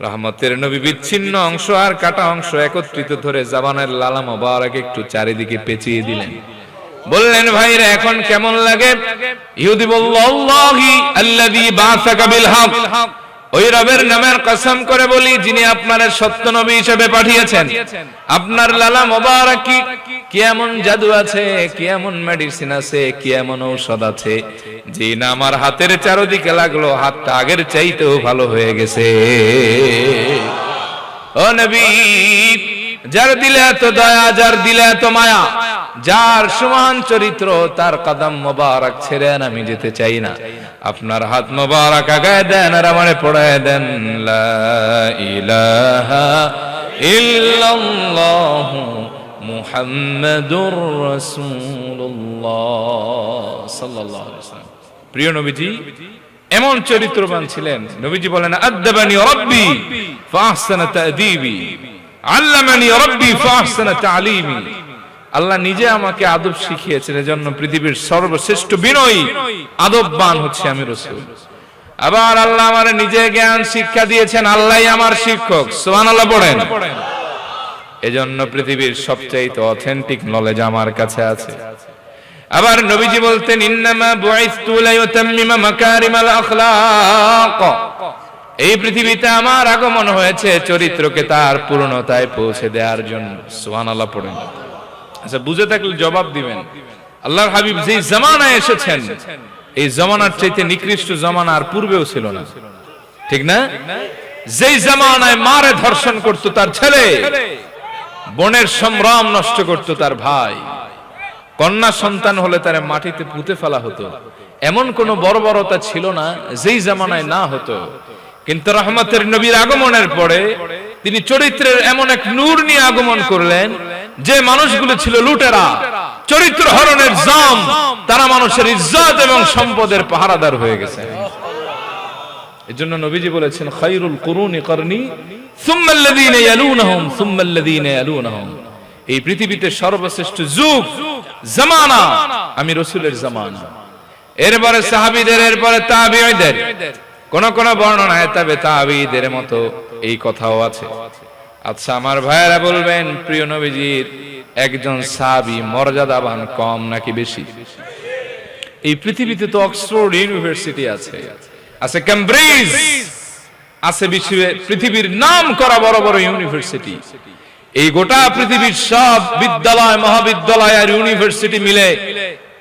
রহমতের নবী বিচ্ছিন্ন অংশ আর কাটা অংশ একত্রিত ধরে জাবানের লালা মোবারক একটু চারিদিকে পেঁচিয়ে দিলেন। বললেন, ভাইরা এখন কেমন লাগে? ইহুদি বলল, আল্লাহি আল্লাযী বাসাকা বিল হক, ওই রবের নামের কসম করে বলি যিনি আপনার সত্য নবী হিসেবে পাঠিয়েছেন, আপনার লালা মোবারক কি এমন জাদু আছে, কি এমন মেডিসিন আছে, কি এমন ঔষধ আছে যে না আমার হাতের চারদিকে লাগলো হাতটা আগের চাইতেও ভালো হয়ে গেছে। ও নবী, যার দিলে এত দয়া, যার দিলে এত মায়া, যার সমান চরিত্র, তার কদম মোবারক ছেড়ে আমি যেতে চাই না। আপনার হাত মোবারক আগায় দেন আর আমারে পড়ায় দেন লা ইলাহা ইল্লাল্লাহু মুহাম্মাদুর রাসূলুল্লাহ সাল্লাল্লাহু আলাইহি ওয়াসাল্লাম। প্রিয় নবীজি এমন চরিত্রবান ছিলেন। নবীজি বলেন আদাবানি রাব্বি ফাহসানা তা'দীবি, আল্লামানি রাব্বি ফাহসানা তা'লিমি। আল্লাহ নিজে আমাকে আদব শিখিয়েছেন, এজন্য পৃথিবীর সর্বশ্রেষ্ঠ বিনয়ী আদববান হচ্ছে আমি রাসূল। আবার আল্লাহ আমারে নিজে জ্ঞান শিক্ষা দিয়েছেন, আল্লাহই আমার শিক্ষক। সুবহানাল্লাহ পড়েন। এজন্য পৃথিবীর সবচাইতে অথেন্টিক নলেজ আমার কাছে আছে। আবার নবীজি বলতেন ইন্নামা বুইসতু লিউতাম্মিমা মাকারিমাল আখলাক, এই পৃথিবীতে আমার আগমন হয়েছে চরিত্রকে তার পূর্ণতায় পৌঁছে দেওয়ার জন্য। সুবহানাল্লাহ পড়েন। আচ্ছা, বুঝে থাকলে জবাব দিবেন। আল্লাহর হাবিব যেই জামানায় এসেছেন, এই জামানার চাইতে নিকৃষ্ট জামানা আর পূর্বেও ছিল না, ঠিক না? যেই জামানায় মারে ধর্ষণ করত তার ছেলে, বোনের সম্ভ্রম নষ্ট করত তার ভাই, কন্যা সন্তান হলে তার মাটিতে পুঁতে ফেলা হতো, এমন কোন বর্বরতা ছিল না যেই জামানায় না হতো। কিন্তু রহমতের নবীর আগমনের পরে তিনি চরিত্রের এমন এক নূর নিয়ে আগমন করলেন যে মানুষগুলো ছিল লুটেরা, চরিত্র হরণের জাম, তারা মানুষের ইজ্জত এবং সম্পদের পাহারাদার হয়ে গেছে। এজন্য নবীজি বলেছেন খায়রুল কুরুনি করনি সুম্মা আল্লাযীনা ইয়ালুনহুম সুম্মা আল্লাযীনা ইয়ালুনহুম, এই পৃথিবীতে সর্বশ্রেষ্ঠ যুগ জামানা আমি রাসূলের জামানা, এরপরে সাহাবীদের, এরপরে তাবিঈদের, কোন কোন বর্ণনায় তবে তাবিঈদের মতো এই কথাও আছে। আচ্ছা আমার ভাইয়েরা বলবেন, প্রিয় নবীজির একজন সাহাবী মর্যাদাবান কম নাকি বেশি? এই পৃথিবীতে তো অক্সফোর্ড ইউনিভার্সিটি আছে, আছে ক্যামব্রিজ, আছে পৃথিবীর নাম করা বড় বড় ইউনিভার্সিটি। এই গোটা পৃথিবীর সব বিদ্যালয়, মহাবিদ্যালয় আর ইউনিভার্সিটি মিলে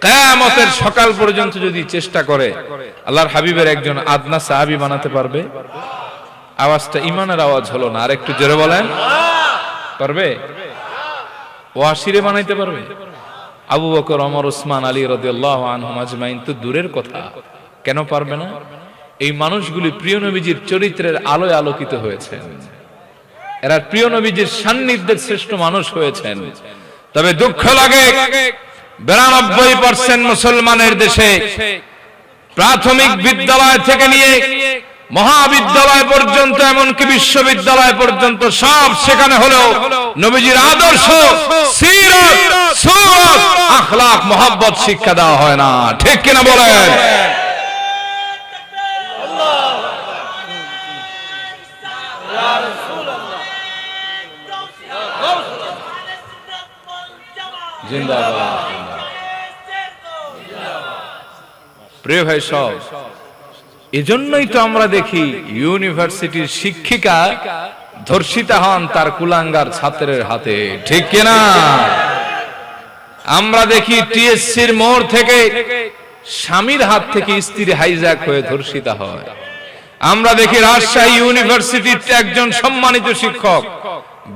কিয়ামতের সকাল পর্যন্ত যদি চেষ্টা করে আল্লাহর হাবিবের একজন আদনা সাহাবী বানাতে পারবে? আওয়াজটা ইমানের আওয়াজ হলো না, আর একটু জোরে বলেন। পারবে? ওয়াসিরে বানাইতে পারবে? আবু বকর, ওমর, ওসমান, আলী রাদিয়াল্লাহু আনহুম আজমাইন তো দূরের কথা, কেন পারবে না? এই মানুষগুলি প্রিয় নবীজির চরিত্রের আলোয় আলোকিত হয়েছেন, এরা প্রিয় নবীজির সান্নিধ্যের শ্রেষ্ঠ মানুষ হয়েছেন। তবে দুঃখ লাগে 92% মুসলমানের দেশে প্রাথমিক বিদ্যালয় থেকে নিয়ে মহাবিদ্যালয় পর্যন্ত, এমনকি বিশ্ববিদ্যালয় পর্যন্ত সব সেখানে হলেও নবীজির আদর্শ, সিরাত, সুরাত, আখলাক, মুহাব্বত শিক্ষা দেওয়া হয় না। ঠিক কিনা বলেন? জিন্দাবাদ। প্রিয় ভাই সব, এজন্যই তো আমরা দেখি ইউনিভার্সিটির শিক্ষিকা ধর্ষিতা হন তার কুলাঙ্গার ছাত্রের হাতে। ঠিক কিনা? আমরা দেখি টিএসসির মোড় থেকে স্বামীর হাত থেকে স্ত্রী হাইজ্যাক হয়ে ধর্ষিতা হয়। আমরা দেখি রাজশাহী ইউনিভার্সিটির একজন সম্মানিত শিক্ষক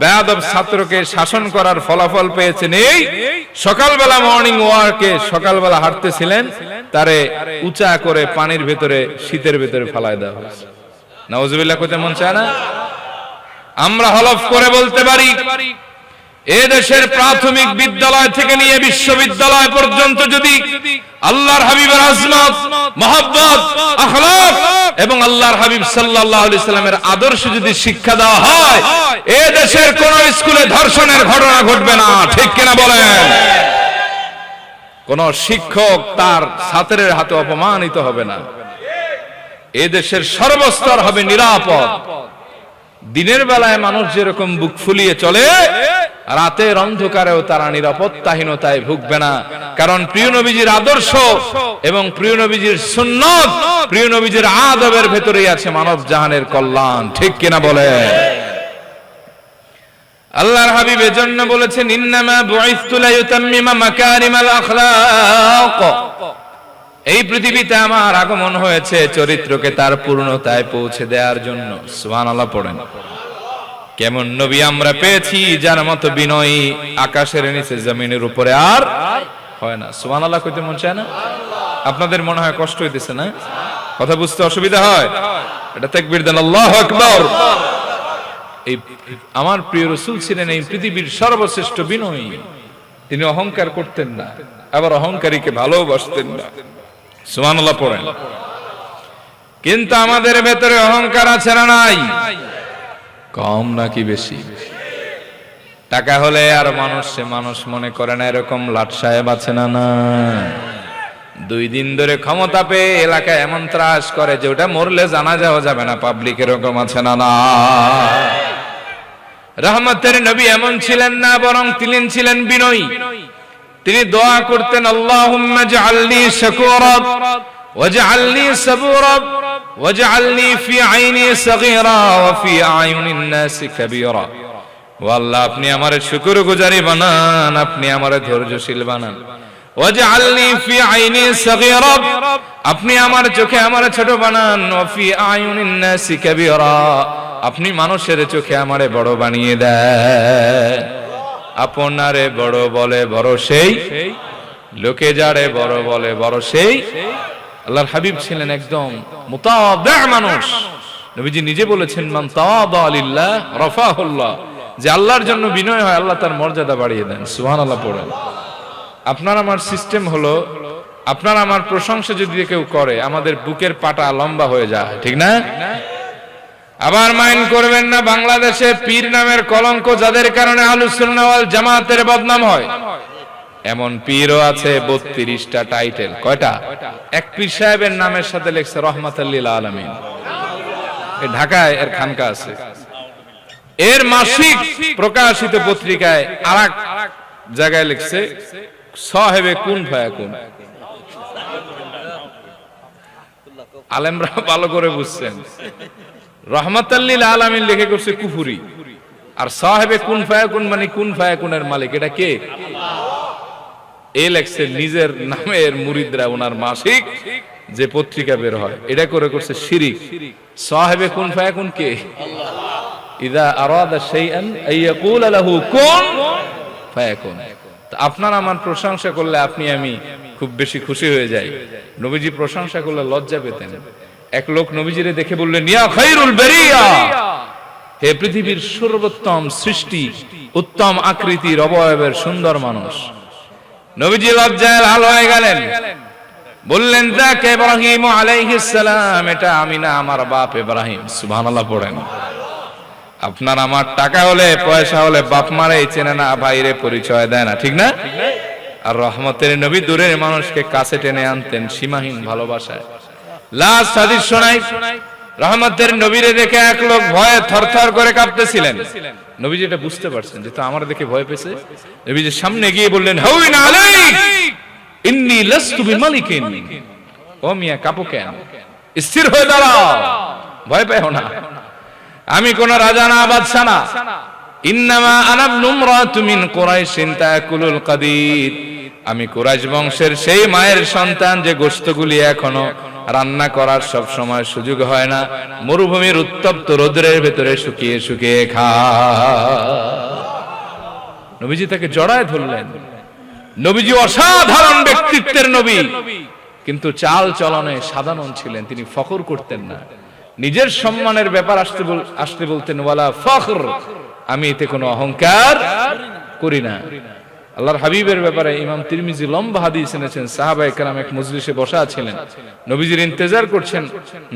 বেয়াদব ছাত্রকে শাসন করার ফলাফল পেয়েছেন। এই সকালবেলা মর্নিং ওয়ার্কে সকালবেলা হাঁটতেছিলেন, তারে উঁচা করে পানির ভেতরে, শীতের ভেতরে ফালায় দেওয়া হয়েছে। নাউজুবিল্লাহ কইতে মন চায় না? আমরা হলফ করে বলতে পারি এ দেশের প্রাথমিক বিদ্যালয় থেকে নিয়ে বিশ্ববিদ্যালয় পর্যন্ত যদি আল্লাহর হাবিবের আজমত, মহব্বত, আখলাক এবং আল্লাহর হাবিব সাল্লাল্লাহু আলাইহি সাল্লামের আদর্শ যদি শিক্ষা দেওয়া হয়, এ দেশের কোন স্কুলে ধর্ষণের ঘটনা ঘটবে না। ঠিক কিনা বলেন? কোন শিক্ষক তার ছাত্রের হাতে অপমানিত হবে না। এ দেশের সর্বস্তর হবে নিরাপদ। দিনের বেলায় মানুষ যেরকম বুক ফুলিয়ে চলে, রাতের অন্ধকারেও তারা নিরাপত্তাহীনতায় ভুগবে না, কারণ প্রিয় নবীজির আদর্শ এবং প্রিয় নবীজির সুন্নত, প্রিয় নবীজির আদবের ভেতরেই আছে মানব জাহানের কল্যাণ। ঠিক কিনা বলে? আল্লাহর হাবিব এজন্য বলেছেন, ইন্নামা বুইসতু লিউতাম্মিমা মাকারিমাল আখলাক, এই পৃথিবীতে আমার আগমন হয়েছে চরিত্রকে তার পূর্ণতায় পৌঁছে দেওয়ার জন্য। সুবহানাল্লাহ পড়েন। কেমন নবী আমরা পেয়েছি যার মতো বিনয়ী আকাশের নিচে জমিনের উপরে আর হয় না। সুবহানাল্লাহ কইতে মন চায় না? আপনাদের মনে হয় কষ্ট হইতেছে না? কথা বুঝতে অসুবিধা হয়? এটা তাকবীর দেন, আল্লাহু আকবার। এই আমার প্রিয় রাসূল ছিলেন এই পৃথিবীর সর্বশ্রেষ্ঠ বিনয়ী। তিনি অহংকার করতেন না, আবার অহংকারীকে ভালোবাসতেন না। সুবহানাল্লাহ পড়েন। কিন্তু আমাদের ভেতরে অহংকার আছে না নাই? কম নাকি বেশি? টাকা হলে আর মানুষ মনে করে না এরকম লাট সাহেব আছে না? না, 2 দিন ধরে ক্ষমতা পেয়ে এলাকায় এমন ত্রাস করে যে ওটা মরলে জানা যাওয়া যাবে না, পাবলিক এরকম আছে না? না, রহমতের নবী এমন ছিলেন না, বরং তিনি ছিলেন বিনয়ী। তিনি দোয়া করতেন, আল্লাহুম্মা জাআলনি শাকুরা ওয়াজআলনি সাবুরা ওয়াজআলনি ফি আইনি সাগীরা ওয়া ফি আয়ুনিন নাসি কাবীরা। ও আল্লাহ, আপনি আমারে শুকরগুজারি বানান, আপনি আমারে ধৈর্যশীল বানান। ওয়াজআলনি ফি আইনি সাগীরা, আপনি আমার চোখে আমারে ছোট বানান। ওয়া ফি আয়ুনিন নাসি কাবীরা, আপনি মানুষের চোখে আমারে বড় বানিয়ে দেন। আপনারে বড় বলে বড় সেই, লোকে যারে বড় বলে বড় সেই। আল্লাহর হাবিব ছিলেন একদম মুতাওয়াদা মানুষ। নবীজি নিজে বলেছেন, মান তাওয়াদা লিল্লাহ রাফাহুল্লাহ, যে আল্লাহর জন্য বিনয় হয় আল্লাহ তার মর্যাদা বাড়িয়ে দেন। সুবহানাল্লাহ পড়েন। আপনার আমার সিস্টেম হলো, আপনার আমার প্রশংসা যদি কেউ করে আমাদের বুকের পাটা লম্বা হয়ে যায়, ঠিক না? আবার মাইন্ড করবেন না, বাংলাদেশে পীর নামের কলঙ্ক যাদের কারণে আহলুস সুন্নাহ ওয়াল জামাতের বদনাম হয়, এমন পীরও আছে 32টা টাইটেল। কয়টা? এক পীর সাহেবের নামের সাথে লেখছে রহমাতুল লিল আলামিন। এই ঢাকায় এর খানকা আছে। এর মাসিক প্রকাশিত পত্রিকায় আরেক জায়গায় লিখছে সাহেবে কুন ফায়াকুন। আলেমরা ভালো করে বুঝছেন, রহমাতুল লিল আলামিন লিখে করছে কুফরি, আর সাহেবে কুন ফায়াকুন মানে কুন ফায়াকুনের মালিক এটা কে? এই লেখছে নিজের নামের মুরিদরা ওনার মাসিক যে পত্রিকা বের হয় এটা করে করছে শিরিক। সাহেবে কুন ফায়াকুন কে? ইযা আরাদা শাইআন আইয়াকুল লাহু কুন ফায়াকুন। আপনার আমার প্রশংসা করলে আপনি আমি খুব বেশি খুশি হয়ে যাই, নবীজি প্রশংসা করলে লজ্জা পেতেন। এক লোক নবীজিরে দেখে বললেন, ইয়া খায়রুল বারিয়া, হে পৃথিবীর সর্বোত্তম সৃষ্টি, উত্তম আকৃতির অবয়বের সুন্দর মানুষ। নবীজি লজ্জায় লাল হয়ে গেলেন, বললেন, যাক ইব্রাহিম আলাইহিস সালাম, এটা আমি না, আমার বাপ ইব্রাহিম। সুবহানাল্লাহ পড়েন। আপনার আমার টাকা হলে পয়সা হলে বাপ মারাই চেনে না, ভাইরে পরিচয় দেয় না, ঠিক না? আর রহমতের নবী দূরের মানুষকে কাছে টেনে আনতেন সীমাহীন ভালোবাসায়। লাস্ট হাদিস শোনাই, রহমতের নবীরে দেখে এক লোক ভয়ে থরথর করে কাঁপতেছিলেন। নবীজি এটা বুঝতে পারছেন যে তো আমার দেখে ভয় পেয়েছে। নবীজি সামনে গিয়ে বললেন, হাউইন আলাইক ইন্নী লাস্তু বিমালিকিন। ও মিয়া, কাঁপো কেন? স্থির হয়ে দাঁড়াও, ভয় পেও না, আমি কোন রাজা না, বাদশা না। ইন্নামা আনা ইবনু ইমরাতুম মিন কুরাইশিন তাকুলুল কাদিদ, আমি কুরাইশ বংশের সেই মায়ের সন্তান যে গোশতগুলি এখনো রান্না করার সব সময় সুযোগ হয় না, মরুভূমির উত্তপ্ত রোদ্রের ভেতরে শুকিয়ে শুকিয়ে নবীজি তাকে জড়ায় ধরলেন। নবীজি অসাধারণ ব্যক্তিত্বের নবী, কিন্তু চাল চলনে সাধারণ ছিলেন। তিনি ফখর করতেন না, নিজের সম্মানের ব্যাপার আসতে বলতেন, ওয়ালা ফখর, আমি এতে কোনো অহংকার করি না। আল্লাহর হাবিবের ব্যাপারে ইমাম তিরমিজি লম্বা হাদিস এনেছেন। সাহাবায়ে কেরাম এক মজলিসে বসা ছিলেন, নবীজির ইন্তজার করছেন।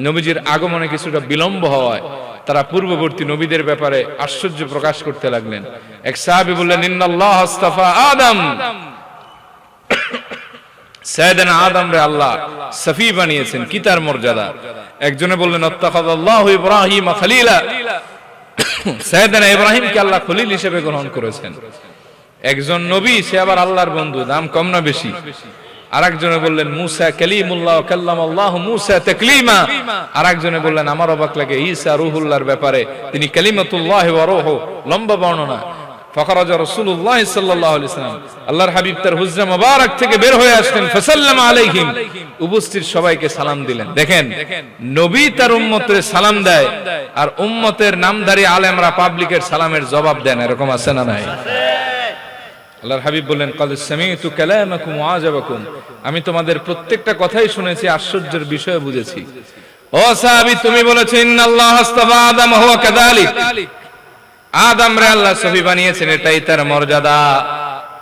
নবীজির আগমনে কিছুটা বিলম্ব হওয়ায় তারা পূর্ববর্তী নবীদের ব্যাপারে আশ্চর্য প্রকাশ করতে লাগলেন। এক সাহাবী বললেন, ইন্নাল্লাহ আস্তাফা আদম, সাইয়েদনা আদম রে আল্লাহ সফি বানিয়েছেন, কি তার মর্যাদা। একজনে বললেন, আত্তাখাযাল্লাহু ইব্রাহিম খলিলা, সাইয়েদনা ইব্রাহিমকে আল্লাহ খলিল হিসেবে গ্রহণ করেছেন। একজন নবী, সে আবার আল্লাহর বন্ধু, দাম কম না বেশি? আরেকজনে বললেন মুসা কালিমুল্লাহ কাল্লামাল্লাহু মুসা তাকলিমা। আরেকজনে বললেন আমার অবাক লাগে ঈসা রূহুল্লাহর ব্যাপারে, তিনি কালিমাতুল্লাহ ওয়া রূহু, লম্বা বর্ণনা। ফাখরাজা রাসূলুল্লাহ সাল্লাল্লাহু আলাইহি ওয়াসাল্লাম, আল্লাহর হাবিব তার হুজরা মুবারক থেকে বের হয়ে আসলেন, ফাসাল্লামা আলাইহিম, উপস্থিত সবাইকে সালাম দিলেন। দেখেন, নবী তার উম্মতের সালাম দেয়, আর উম্মতের নামধারী আলেমরা পাবলিকের সালামের জবাব দেন, এরকম আছে না নাই? আল্লাহর হাবিব বললেন ক্বাদ সামি'তু কালামাকুম ওয়া আজাবাকুম, আমি তোমাদের প্রত্যেকটা কথাই শুনেছি, আশ্চর্যের বিষয় বুঝেছি। ও সাহাবী, তুমি বলেছো ইন্নাল্লাহ আস্তাফা আদম হুয়া কাযালিক, আদম রে আল্লাহ সফি বানিয়েছেন, এটাই তার মর্যাদা।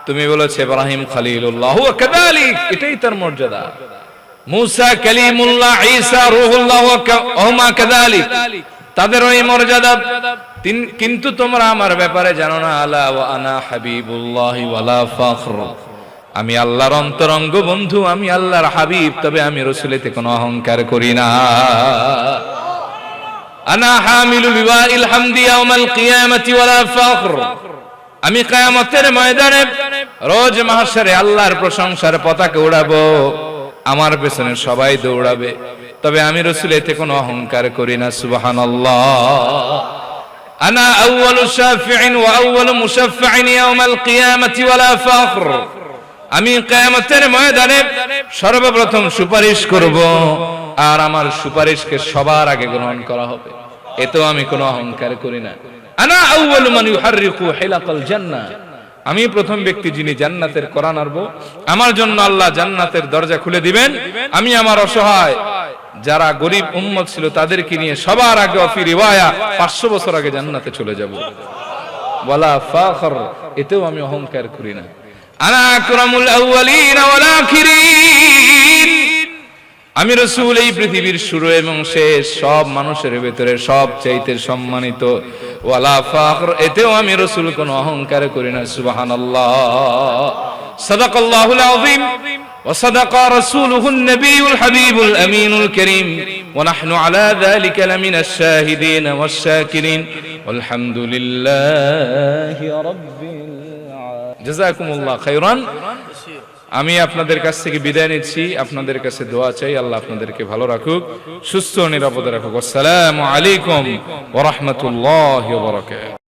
তুমি বলেছো ইব্রাহিম খলিলুল্লাহ হুয়া কাযালিক, এটাই তার মর্যাদা। মুসা কালিমুল্লাহ, ঈসা রূহুল্লাহ হুমা কাযালিক, তাদের ওই মর্যাদা। কিন্তু তোমরা আমার ব্যাপারে জানো না, আলা ওয়া আনা হাবিবুল্লাহি ওয়ালা ফখর, আমি আল্লাহর অন্তরঙ্গ বন্ধু, আমি আল্লাহর হাবিব, তবে আমি রাসূলেতে কোনো অহংকার করি না। আনা হামিলু লিওয়াইল হামদি ইয়াউমাল কিয়ামাতি ওয়ালা ফখর, আমি কিয়ামতের ময়দানে রোজ মাহশরে আল্লাহর প্রশংসার পতাকা উড়াবো, আমার পেছনে সবাই দৌড়াবে, তবে আমি রাসূলেতে কোনো অহংকার করি না। সুবহানাল্লাহ। আনা আউয়ালু শাফিঈন ওয়া আউয়ালু মুশাফফিঈন ইয়াউমাল কিয়ামাতি ওয়ালা ফখর, আমি কিয়ামতের ময়দানে সর্বপ্রথম সুপারিশ করব, আর আমার সুপারিশকে সবার আগে গ্রহণ করা হবে, এতেও আমি কোনো অহংকার করি না। আনা আউয়ালু মান ইউহাররিকু হিলাকাল জান্নাহ, আমি প্রথম ব্যক্তি যিনি জান্নাতের কড়া নাড়ব, আমার জন্য আল্লাহ জান্নাতের দরজা খুলে দিবেন। আমি আমার অসহায় যারা গরিব উম্মত ছিল তাদেরকে নিয়ে সবার আগে, ফি রিওয়ায়া 500 বছর আগে জান্নাতে চলে যাব। ওয়ালা ফাখর, এতেও আমি অহংকার করি না। আনা আকরামুল আউয়ালিন ওয়াল আখিরিন, আমি রাসূল এই পৃথিবীর শুরু এবং শেষ, সব মানুষের ভিতরে সবচাইতে সম্মানিত। ওয়ালা ফাখর, এতেও আমি রাসূল কোনো অহংকার করি না। সুবহানাল্লাহ। সাদাকাল্লাহুল আযীম ওয়া সাদাকা রাসূলুহুন নবিয়ুল হাবিবুল আমিনুল কারীম ওয়া নাহনু আলা যালিকা লামিনাশ শাহিদিন ওয়াশ শাকিরিন ওয়ালহামদুলিল্লাহি রাব্বিল আলামিন। জাযাকুমুল্লাহ খাইরান। আমি আপনাদের কাছ থেকে বিদায় নিচ্ছি, আপনাদের কাছে দোয়া চাই, আল্লাহ আপনাদেরকে ভালো রাখুক, সুস্থ নিরাপদে রাখুক। আসসালামু আলাইকুম ওয়া রাহমাতুল্লাহি ওয়া বারাকাতুহু।